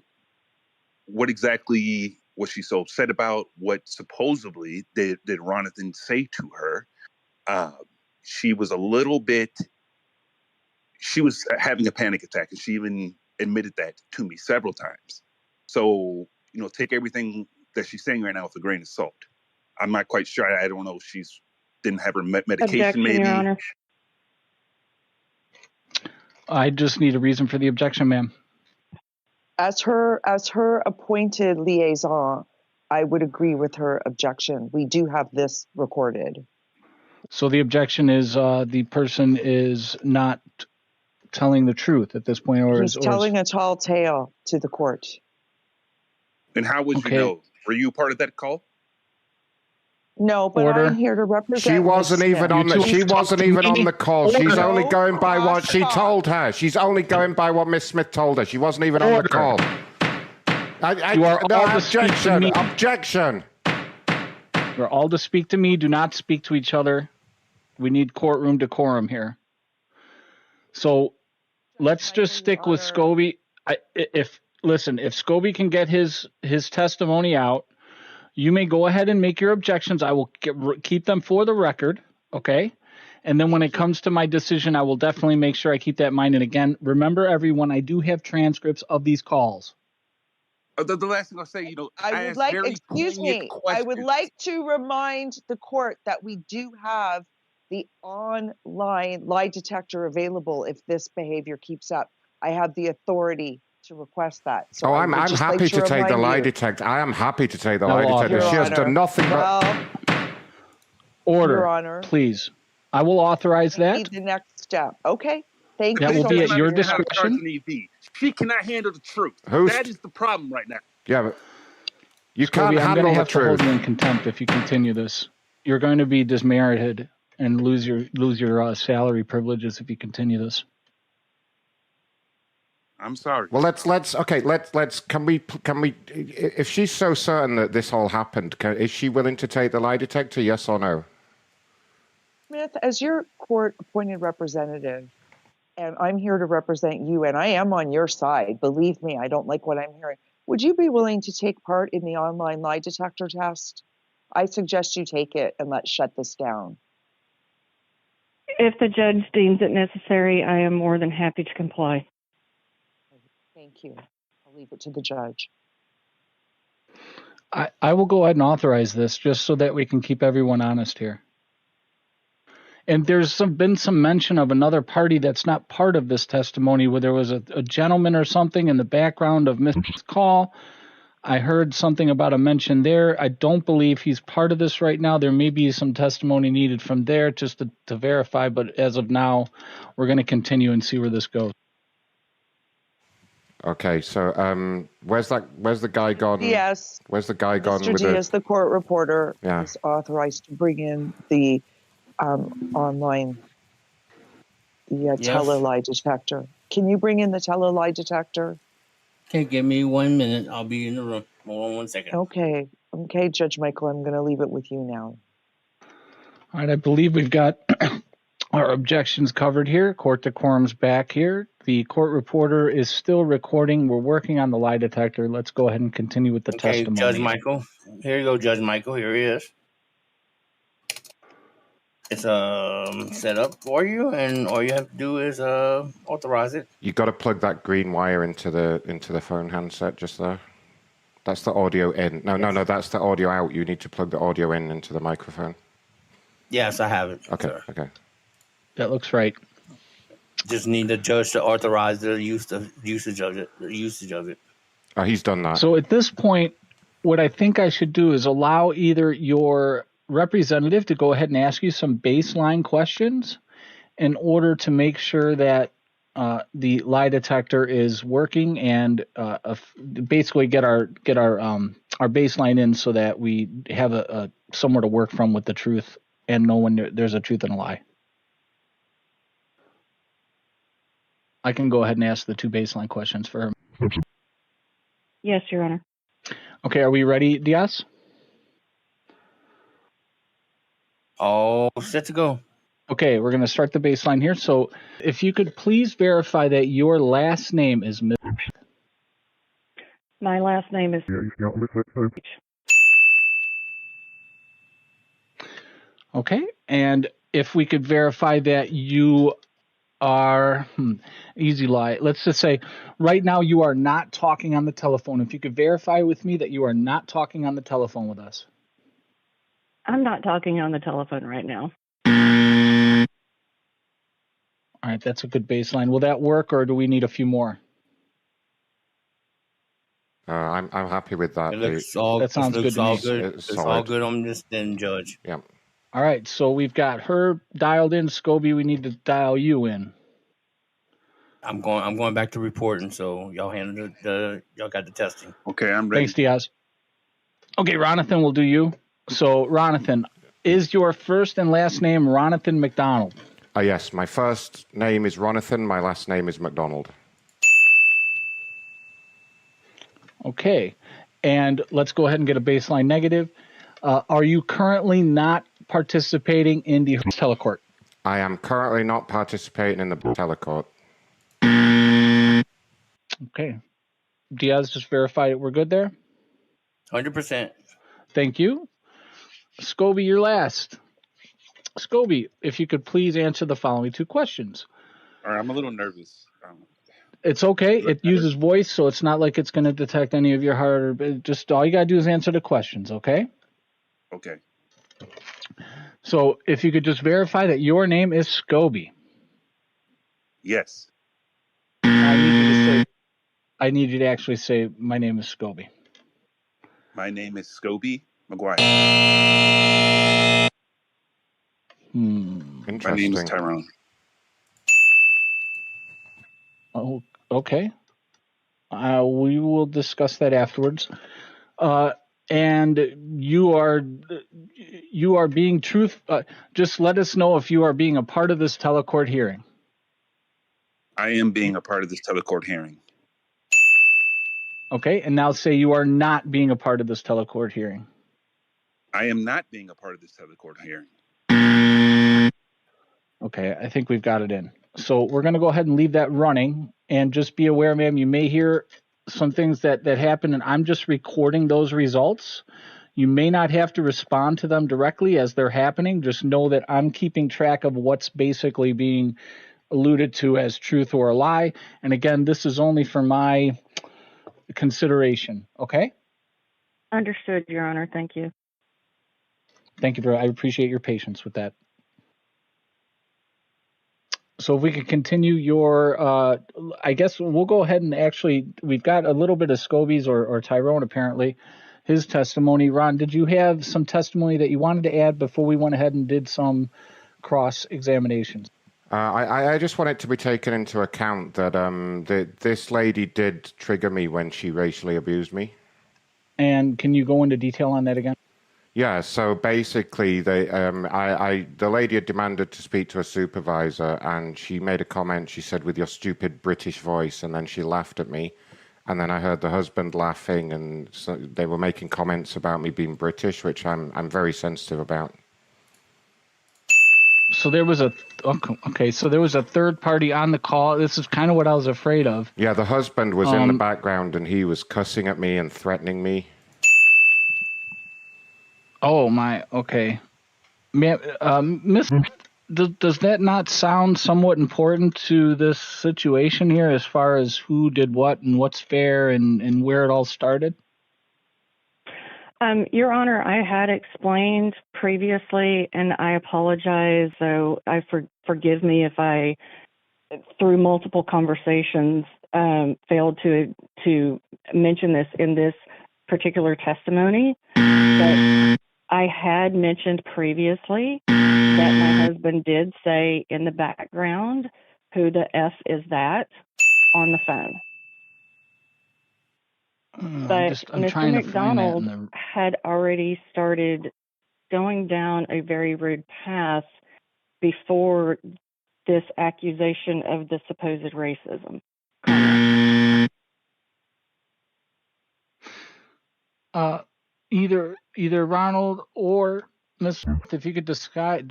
what exactly was she so upset about? What supposedly did Ronathan say to her? She was a little bit, she was having a panic attack, and she even admitted that to me several times. So, take everything that she's saying right now with a grain of salt. I'm not quite sure. I don't know if she's didn't have her medication, Objection, maybe. Your Honor. I just need a reason for the objection, ma'am. As her appointed liaison, I would agree with her objection. We do have this recorded. So the objection is the person is not telling the truth at this point, or he's telling a tall tale to the court. And how would you know? Were you part of that call? No, but Order. I'm here to represent. She wasn't even on the. She wasn't even on the call. She's only going by what she told her. She's only going by what Miss Smith told her. She wasn't even on the call. Objection. You're all to speak to me. Do not speak to each other. We need courtroom decorum here. So let's just stick with Scobie. If Scobie can get his testimony out, you may go ahead and make your objections. I will keep them for the record, okay? And then when it comes to my decision, I will definitely make sure I keep that in mind. And again, remember, everyone, I do have transcripts of these calls. The last thing I'll say, I would like to remind the court that we do have the online lie detector available if this behavior keeps up. I have the authority to request that. So I'm happy to take the lie detector. I am happy to take the lie detector. She has done nothing but... Order, Your Honor. Please. I will authorize that. Need the next step. Okay. Thank you. That will so be much. at your discretion. She cannot handle the truth. That is the problem right now. Yeah, but you Scobie, can't handle the I'm going to have to hold truth. you in contempt if you continue this. You're going to be dismerited and lose your salary privileges if you continue this. I'm sorry. Well, let's can we if she's so certain that this all happened, is she willing to take the lie detector? Yes or no? Smith, as your court appointed representative, and I'm here to represent you, and I am on your side. Believe me, I don't like what I'm hearing. Would you be willing to take part in the online lie detector test? I suggest you take it and let's shut this down. If the judge deems it necessary, I am more than happy to comply. Thank you. I'll leave it to the judge. I will go ahead and authorize this just so that we can keep everyone honest here. And there's been some mention of another party that's not part of this testimony, where there was a gentleman or something in the background of Mrs. Call. I heard something about a mention there. I don't believe he's part of this right now. There may be some testimony needed from there just to verify, but as of now, we're going to continue and see where this goes. Okay, so where's the guy gone? Yes. Where's the guy gone Mr. with Diaz, the court reporter, Yeah. is authorized to bring in the online, the tele-lie detector. Can you bring in the tele-lie detector? Okay, give me 1 minute. I'll be in the room. Hold on 1 second. Okay, Judge Michael, I'm going to leave it with you now. All right, I believe we've got our objections covered here. Court decorum's back here. The court reporter is still recording. We're working on the lie detector. Let's go ahead and continue with the testimony. Judge Michael. Here you go, Judge Michael. Here he is. It's set up for you, and all you have to do is authorize it. You got to plug that green wire into the phone handset just there. That's the audio in. No, that's the audio out. You need to plug the audio in into the microphone. Yes, I have it. Okay, sir. okay. That looks right. Just need the judge to authorize the usage of it. Oh, he's done that. So at this point, what I think I should do is allow either your representative to go ahead and ask you some baseline questions in order to make sure that the lie detector is working and basically get our baseline in so that we have a somewhere to work from with the truth and know when there's a truth and a lie. I can go ahead and ask the two baseline questions for her. Yes, Your Honor. Okay, are we ready, Diaz? All set to go. Okay, we're going to start the baseline here. So if you could please verify that your last name is Miss. My last name is. Okay, and if we could verify that you are, easy lie. Let's just say right now you are not talking on the telephone. If you could verify with me that you are not talking on the telephone with us. I'm not talking on the telephone right now. All right, that's a good baseline. Will that work, or do we need a few more? I'm happy with that. That sounds good to me. It's all good on this then, Judge. Yeah. All right, so we've got her dialed in. Scobie, we need to dial you in. I'm going back to reporting, so y'all handle y'all got the testing. Okay, I'm ready. Thanks, Diaz. Okay, Ronathan, we'll do you. So, Ronathan, is your first and last name Ronathan McDonald? Yes, my first name is Ronathan. My last name is McDonald. Okay, and let's go ahead and get a baseline negative. Are you currently not participating in the Telecourt? I am currently not participating in the Telecourt. Okay. Diaz just verified it. We're good there? 100%. Thank you. Scobie, you're last. Scobie, if you could please answer the following two questions. All right, I'm a little nervous. It's okay. It uses voice, so it's not like it's going to detect any of your heart. Just all you got to do is answer the questions, okay? Okay. So if you could just verify that your name is Scobie. Yes. I need you to actually say, my name is Scobie. My name is Scobie McGuire. Interesting. My name is Tyrone. Oh, okay. We will discuss that afterwards. And you are being just let us know if you are being a part of this telecourt hearing. I am being a part of this telecourt hearing. Okay, and now say you are not being a part of this telecourt hearing. I am not being a part of this telecourt hearing. Okay, I think we've got it in. So we're going to go ahead and leave that running, and just be aware, ma'am, you may hear some things that happen, and I'm just recording those results. You may not have to respond to them directly as they're happening. Just know that I'm keeping track of what's basically being alluded to as truth or a lie. And again, this is only for my consideration, okay? Understood, Your Honor. Thank you. Thank you, I appreciate your patience with that. So if we could continue your, I guess we'll go ahead and actually, we've got a little bit of Scobie's or Tyrone apparently, his testimony. Ron, did you have some testimony that you wanted to add before we went ahead and did some cross-examinations? I just want it to be taken into account that this lady did trigger me when she racially abused me. And can you go into detail on that again? Yeah, so basically, the lady had demanded to speak to a supervisor, and she made a comment. She said, "With your stupid British voice," and then she laughed at me. And then I heard the husband laughing, and so they were making comments about me being British, which I'm very sensitive about. So there was so there was a third party on the call. This is kind of what I was afraid of. Yeah, the husband was in the background, and he was cussing at me and threatening me. Oh my, okay. Miss, does that not sound somewhat important to this situation here as far as who did what and what's fair and where it all started? Your Honor, I had explained previously, and I apologize, so forgive me if I, through multiple conversations, failed to mention this in this particular testimony. But I had mentioned previously that my husband did say in the background, "Who the F is that?" on the phone. But Mr. McDonald had already started going down a very rude path before this accusation of the supposed racism. Either Ronald or Ms. If you could describe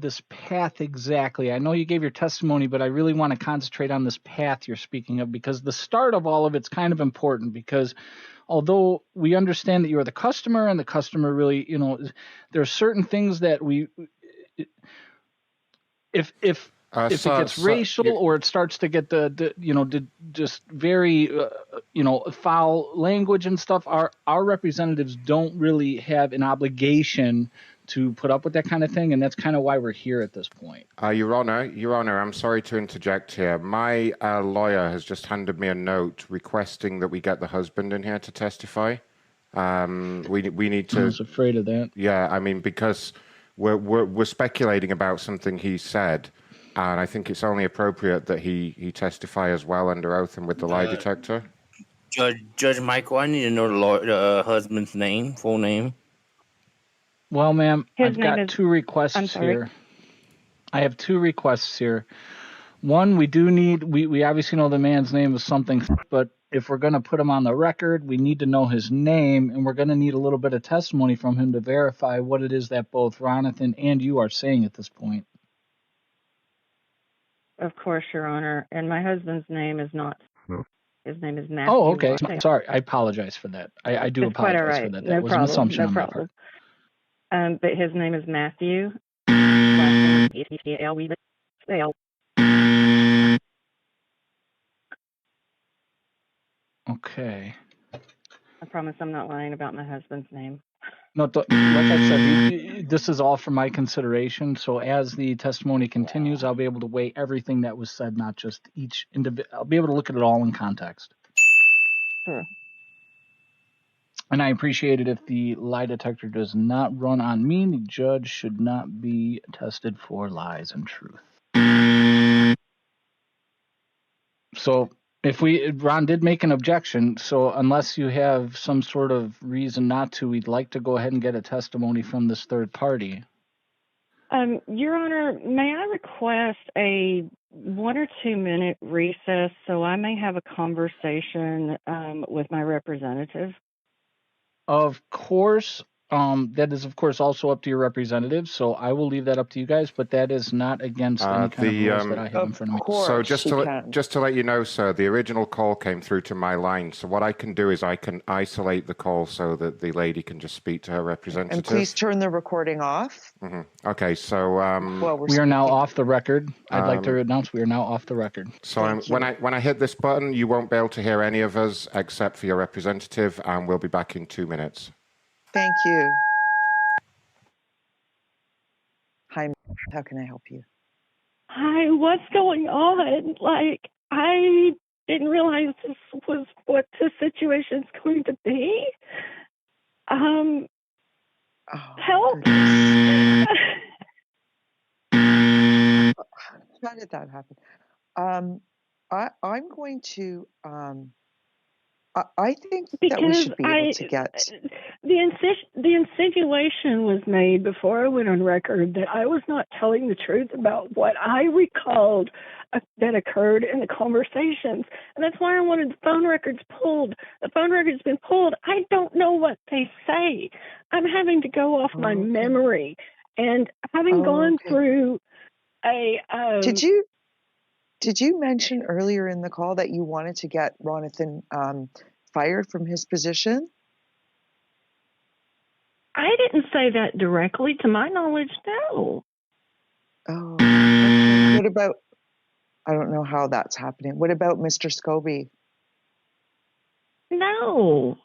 this path exactly. I know you gave your testimony, but I really want to concentrate on this path you're speaking of, because the start of all of it's kind of important, because although we understand that you're the customer and the customer really, there are certain things that if it gets racial or it starts to get just very foul language and stuff, our representatives don't really have an obligation to put up with that kind of thing, and that's kind of why we're here at this point. Your Honor, I'm sorry to interject here. My lawyer has just handed me a note requesting that we get the husband in here to testify. We need to. I was afraid of that. Yeah, I mean, because we're speculating about something he said, and I think it's only appropriate that he testify as well under oath and with the lie detector. Judge Michael, I need to know the husband's name, full name. Well, ma'am, I've got two requests here. I have two requests here. One, we obviously know the man's name is something, but if we're going to put him on the record, we need to know his name, and we're going to need a little bit of testimony from him to verify what it is that both Ronathan and you are saying at this point. Of course, Your Honor. And my husband's name is not. His name is Matthew. Oh, okay. Sorry. I apologize for that. I do apologize for that. That was an assumption on my part. But his name is Matthew. Okay. I promise I'm not lying about my husband's name. No, like I said, this is all for my consideration. So as the testimony continues, I'll be able to weigh everything that was said, not just each individual. I'll be able to look at it all in context. Sure. And I appreciate it if the lie detector does not run on me. The judge should not be tested for lies and truth. So Ron did make an objection. So unless you have some sort of reason not to, we'd like to go ahead and get a testimony from this third party. Your Honor, may I request a 1 or 2 minute recess so I may have a conversation with my representative? Of course, that is, of course, also up to your representative. So I will leave that up to you guys, but that is not against any kind of rules that I have in front of me. So just to let you know, sir, the original call came through to my line. So what I can do is I can isolate the call so that the lady can just speak to her representative. And please turn the recording off. Mm-hmm. Okay, so we are now off the record. I'd like to announce we are now off the record. So when I hit this button, you won't be able to hear any of us except for your representative, and we'll be back in 2 minutes. Thank you. Hi, how can I help you? Hi, what's going on? Like, I didn't realize this was what the situation's going to be. Oh, Help. goodness. How did that happen? I'm going to, I think that we Because should be able to get, the insinuation was made before I went on record that I was not telling the truth about what I recalled that occurred in the conversations, and that's why I wanted the phone records pulled. The phone records been pulled. I don't know what they say. I'm having to go off my memory, and having gone through a. Did you mention earlier in the call that you wanted to get Ronathan fired from his position? I didn't say that directly. To my knowledge, no. Oh, okay. What about, I don't know how that's happening. What about Mr. Scobie? No.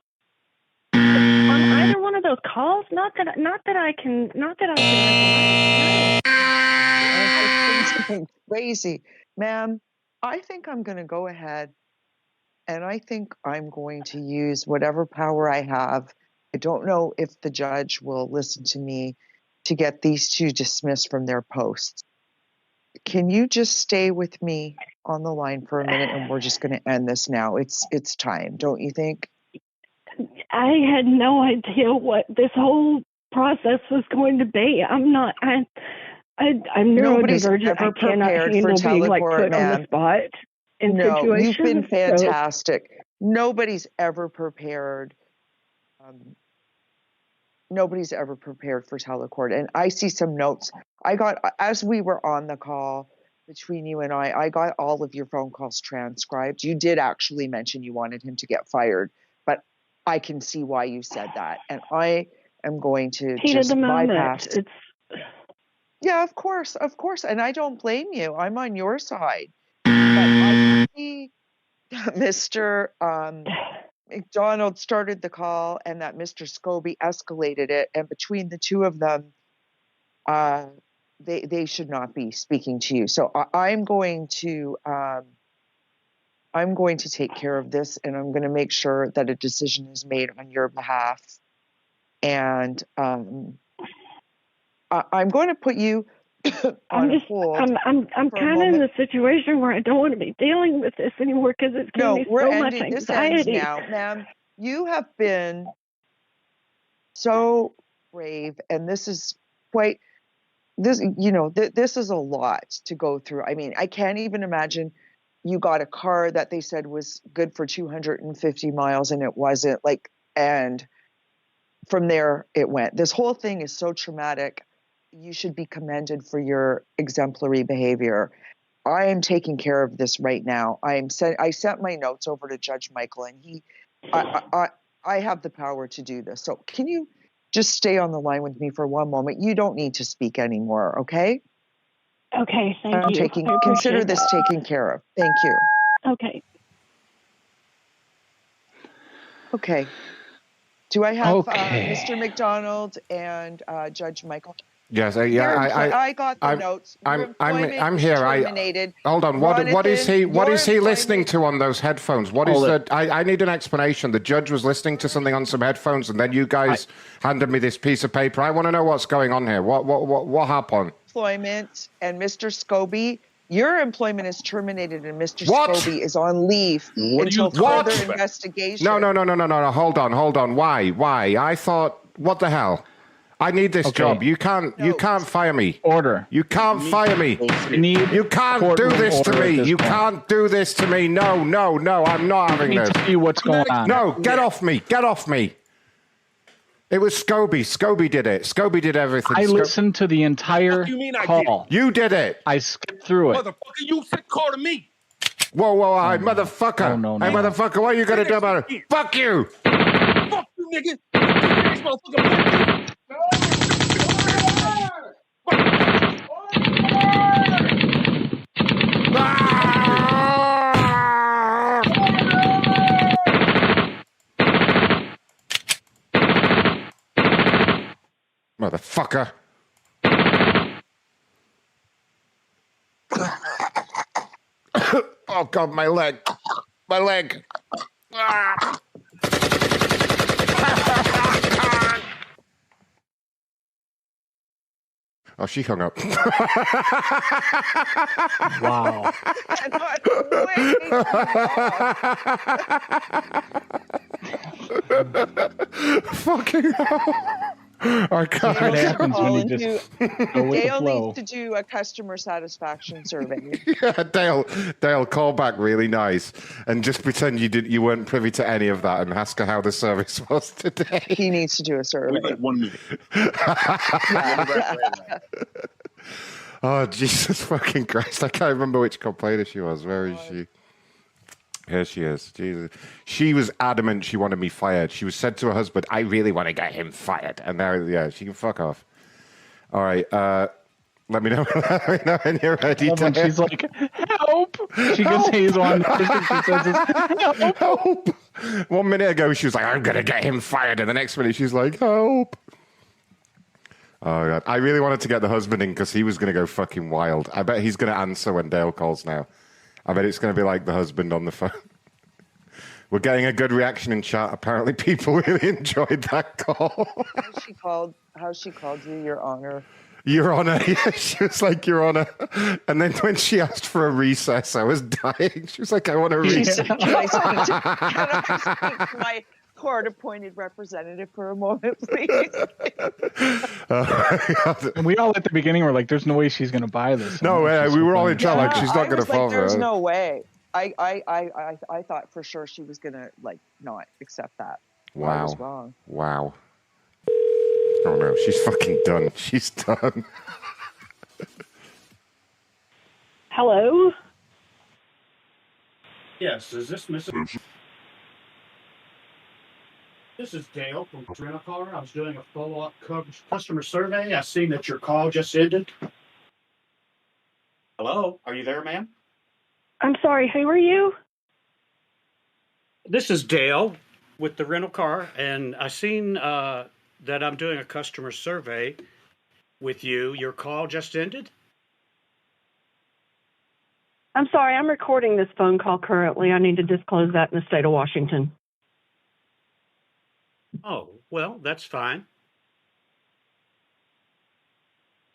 On either one of those calls, not that I can. Something crazy. Ma'am, I think I'm going to go ahead and I think I'm going to use whatever power I have. I don't know if the judge will listen to me to get these two dismissed from their posts. Can you just stay with me on the line for a minute and we're just going to end this now? It's time, don't you think? I had no idea what this whole process was going to be. I'm neurodivergent. I cannot handle being like put on the spot in situations. You've been fantastic. So. Nobody's ever prepared. Nobody's ever prepared for Telecourt. And I see some notes. I got, as we were on the call between you and I got all of your phone calls transcribed. You did actually mention you wanted him to get fired, but I can see why you said that. And I am going to just bypass. Yeah, of course. And I don't blame you. I'm on your side. But I see Mr. McDonald started the call and that Mr. Scobie escalated it. And between the two of them, they should not be speaking to you. So I'm going to take care of this, and I'm going to make sure that a decision is made on your behalf. And I'm going to put you on hold. I'm kind of in the situation where I don't want to be dealing with this anymore because it's giving me so much anxiety. This ends now, ma'am. You have been so brave, and this is quite. This is a lot to go through. I mean, I can't even imagine. You got a car that they said was good for 250 miles, and it wasn't. And from there it went. This whole thing is so traumatic. You should be commended for your exemplary behavior. I am taking care of this right now. I sent my notes over to Judge Michael, and I have the power to do this. So can you just stay on the line with me for one moment? You don't need to speak anymore, okay? Okay, thank you. Consider this taken care of. Thank you. Okay. Okay. Do I have Mr. McDonald and Judge Michael? Yes, I got the notes. I'm here. Terminated. Hold on. What is he listening to on those headphones? What is that? I need an explanation. The judge was listening to something on some headphones, and then you guys handed me this piece of paper. I want to know what's going on here. What happened? Employment and Mr. Scobie. Your employment is terminated, and Mr. Scobie is on leave until further investigation. No. Hold on. Why? I thought. What the hell? I need this job. You can't fire me. Order. You can't fire me. You can't do this to me. You can't do this to me. No. I'm not having this. Tell you what's going on. No, get off me. Get off me. It was Scobie. Scobie did it. Scobie did everything. I listened to the entire call. You did it. I skipped through it. Motherfucker, you said call to me. Whoa, motherfucker. No. Hey, motherfucker, what are you going to do about it? Fuck you. Fuck you, nigga. This motherfucker. Motherfucker. Oh, God, my leg. My leg. Ah. Oh, she hung up. Wow. Fucking hell. I can't. What happens when you just go with the Dale flow? needs to do a customer satisfaction survey. Yeah, Dale, call back really nice and just pretend you weren't privy to any of that and ask her how the service was today. He needs to do a Wait survey. like 1 minute. Oh, Jesus fucking Christ. I can't remember which complainer she was. Where is she? Here she is. Jesus. She was adamant she wanted me fired. She was said to her husband, I really want to get him fired. And now, yeah, she can fuck off. All right. Let me know when you're ready. When she's like, help! She gets Hazel on the person. She says, help! 1 minute ago, she was like, I'm going to get him fired. And the next minute, she's like, help. Oh, God. I really wanted to get the husband in because he was going to go fucking wild. I bet he's going to answer when Dale calls now. I bet it's going to be like the husband on the phone. We're getting a good reaction in chat. Apparently, people really enjoyed that call. How she called you, Your Honor. Your Honor. Yeah, she was like, Your Honor. And then when she asked for a recess, I was dying. She was like, I want a recess. Can I speak to my court-appointed representative for a moment, please? And we all at the beginning were like, there's no way she's going to buy this. No way. We were all in chat like, she's not going to fall for it. There's no way. I thought for sure she was going to, not accept that. Wow. I was wrong. Wow. Oh, no. She's fucking done. She's done. Hello? Yes, is this Mrs. This is Dale from Telecourt. I was doing a follow-up customer survey. I seen that your call just ended. Hello, are you there, ma'am? I'm sorry, who are you? This is Dale with the rental car, and I seen that I'm doing a customer survey with you. Your call just ended? I'm sorry, I'm recording this phone call currently. I need to disclose that in the state of Washington. Oh, well, that's fine.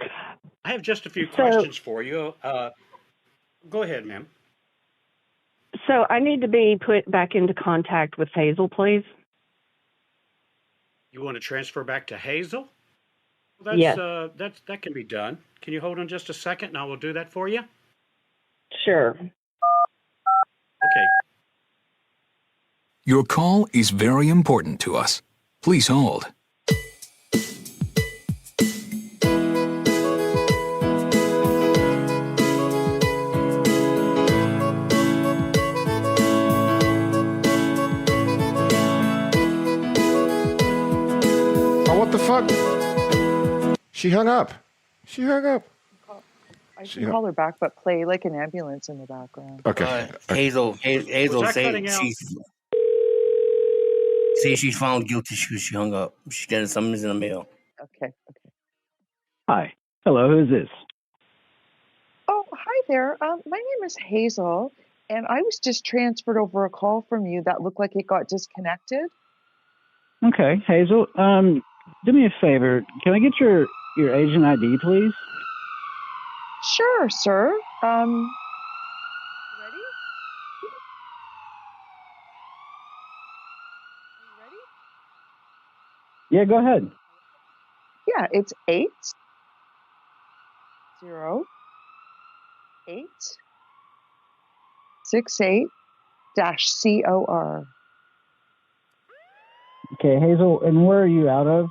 I have just a few questions for you. Go ahead, ma'am. So I need to be put back into contact with Hazel, please. You want to transfer back to Hazel? Well, yes. That can be done. Can you hold on just a second and I will do that for you? Sure. Okay. Your call is very important to us. Please hold. Oh, what the fuck? She hung up. She hung up. I should call her back, but play like an ambulance in the background. Okay. Hazel say she's found guilty. She hung up. She's getting summons in the mail. Okay. Hi. Hello, who's this? Oh, hi there. My name is Hazel, and I was just transferred over a call from you that looked like it got disconnected. Okay, Hazel. Do me a favor. Can I get your agent ID, please? Sure, sir. Ready? Yeah, go ahead. Yeah, it's 80868-COR. Okay, Hazel, and where are you out of?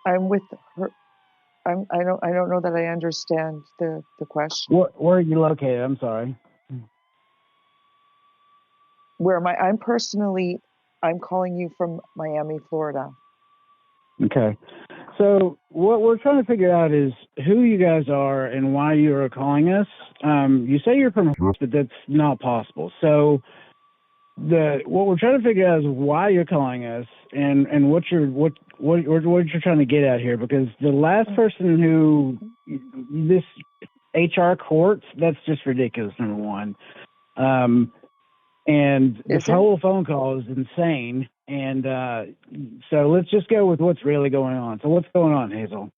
I'm with her. I don't know that I understand the question. Where are you located? I'm sorry. Where am I? I'm calling you from Miami, Florida. Okay. So what we're trying to figure out is who you guys are and why you are calling us. You say you're from, but that's not possible. So what we're trying to figure out is why you're calling us and what you're trying to get at here, because the last person who this HR court, that's just ridiculous, number one. And this whole phone call is insane. And so let's just go with what's really going on. So what's going on, Hazel?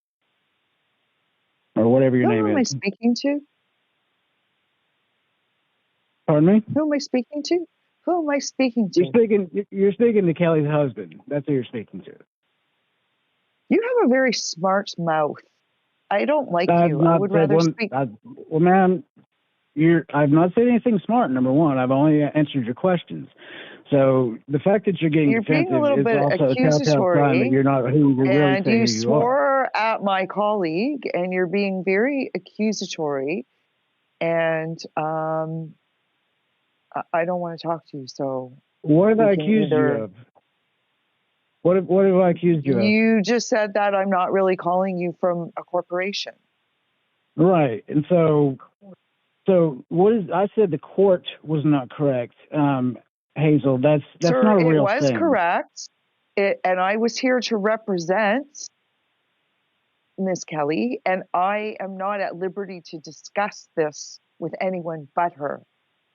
Or whatever your name is. Who am I speaking to? Pardon me? Who am I speaking to? Who am I speaking to? You're speaking to Kelly's husband. That's who you're speaking to. You have a very smart mouth. I don't like you. I would rather speak. Well, ma'am, I've not said anything smart, number one. I've only answered your questions. So the fact that you're getting defensive being a little bit is also a telltale sign accusatory, that you're not who you're really saying and you you are. swore at my colleague, and you're being very accusatory, and I don't want to talk to you. So what have I accused you of? What have I accused you of? You just said that I'm not really calling you from a corporation. Right, and so what is? I said the court was not correct. Hazel, that's Sir, not a real thing. It was correct, and I was here to represent Miss Kelly, and I am not at liberty to discuss this with anyone but her.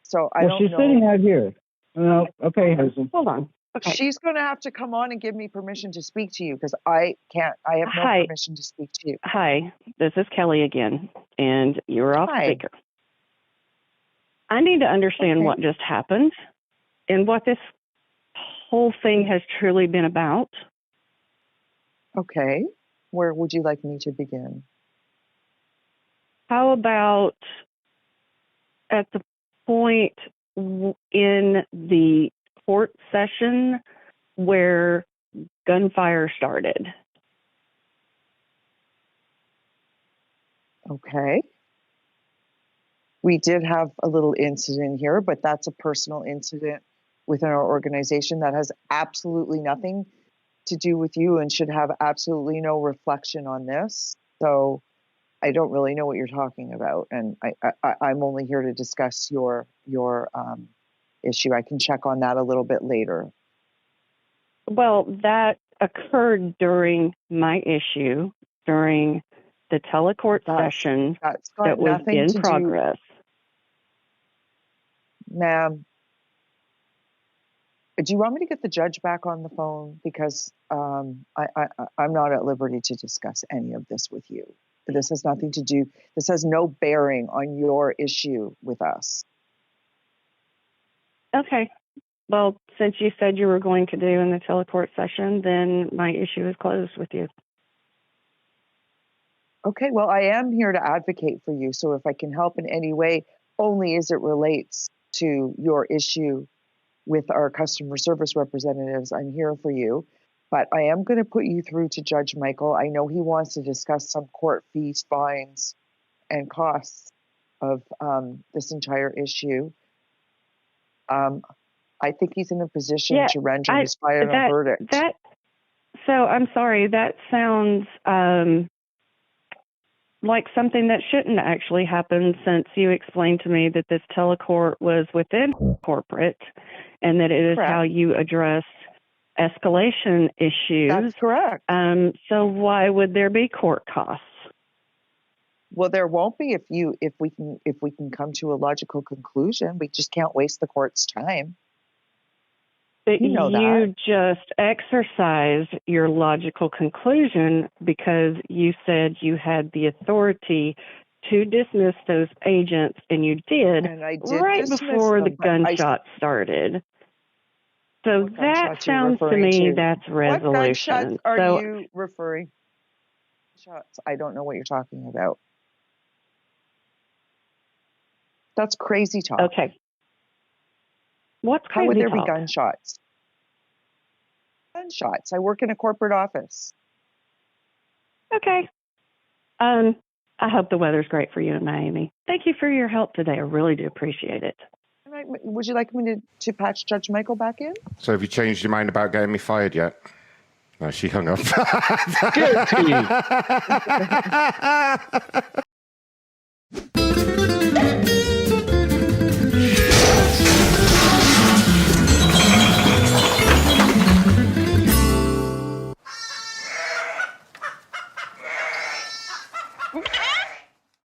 So I don't know. She's sitting out here. No, okay, Hazel. Hold on. Okay. She's going to have to come on and give me permission to speak to you because I can't. I have no permission to speak to you. Hi, this is Kelly again, and you're off speaker. I need to understand what just happened and what this whole thing has truly been about. Okay. Where would you like me to begin? How about at the point in the court session where gunfire started? Okay. We did have a little incident here, but that's a personal incident within our organization that has absolutely nothing to do with you and should have absolutely no reflection on this. So I don't really know what you're talking about, and I'm only here to discuss your issue. I can check on that a little bit later. Well, that occurred during my issue, during the Telecourt session that was in progress. Ma'am, do you want me to get the judge back on the phone? Because I'm not at liberty to discuss any of this with you. This has nothing to do, this has no bearing on your issue with us. Okay. Well, since you said you were going to do in the Telecourt session, then my issue is closed with you. Okay, well, I am here to advocate for you. So if I can help in any way, only as it relates to your issue with our customer service representatives, I'm here for you. But I am going to put you through to Judge Michael. I know he wants to discuss some court fees, fines, and costs of this entire issue. I think he's in a position to render his final verdict. So I'm sorry, that sounds like something that shouldn't actually happen, since you explained to me that this Telecourt was within corporate and that it is how you address escalation issues. That's correct. So why would there be court costs? Well, there won't be if we can come to a logical conclusion. We just can't waste the court's time. But you know you just exercised your logical conclusion because you said you had the authority to dismiss those agents, and you did, and I did right before the gunshot started. So that sounds to me that's resolution. What gunshots are you referring? Shots. I don't know what you're talking about. That's crazy talk. Okay. What's crazy How would there talk? be gunshots? Gunshots. I work in a corporate office. Okay. I hope the weather's great for you in Miami. Thank you for your help today. I really do appreciate it. Would you like me to patch Judge Michael back in? So have you changed your mind about getting me fired yet? No, she hung up.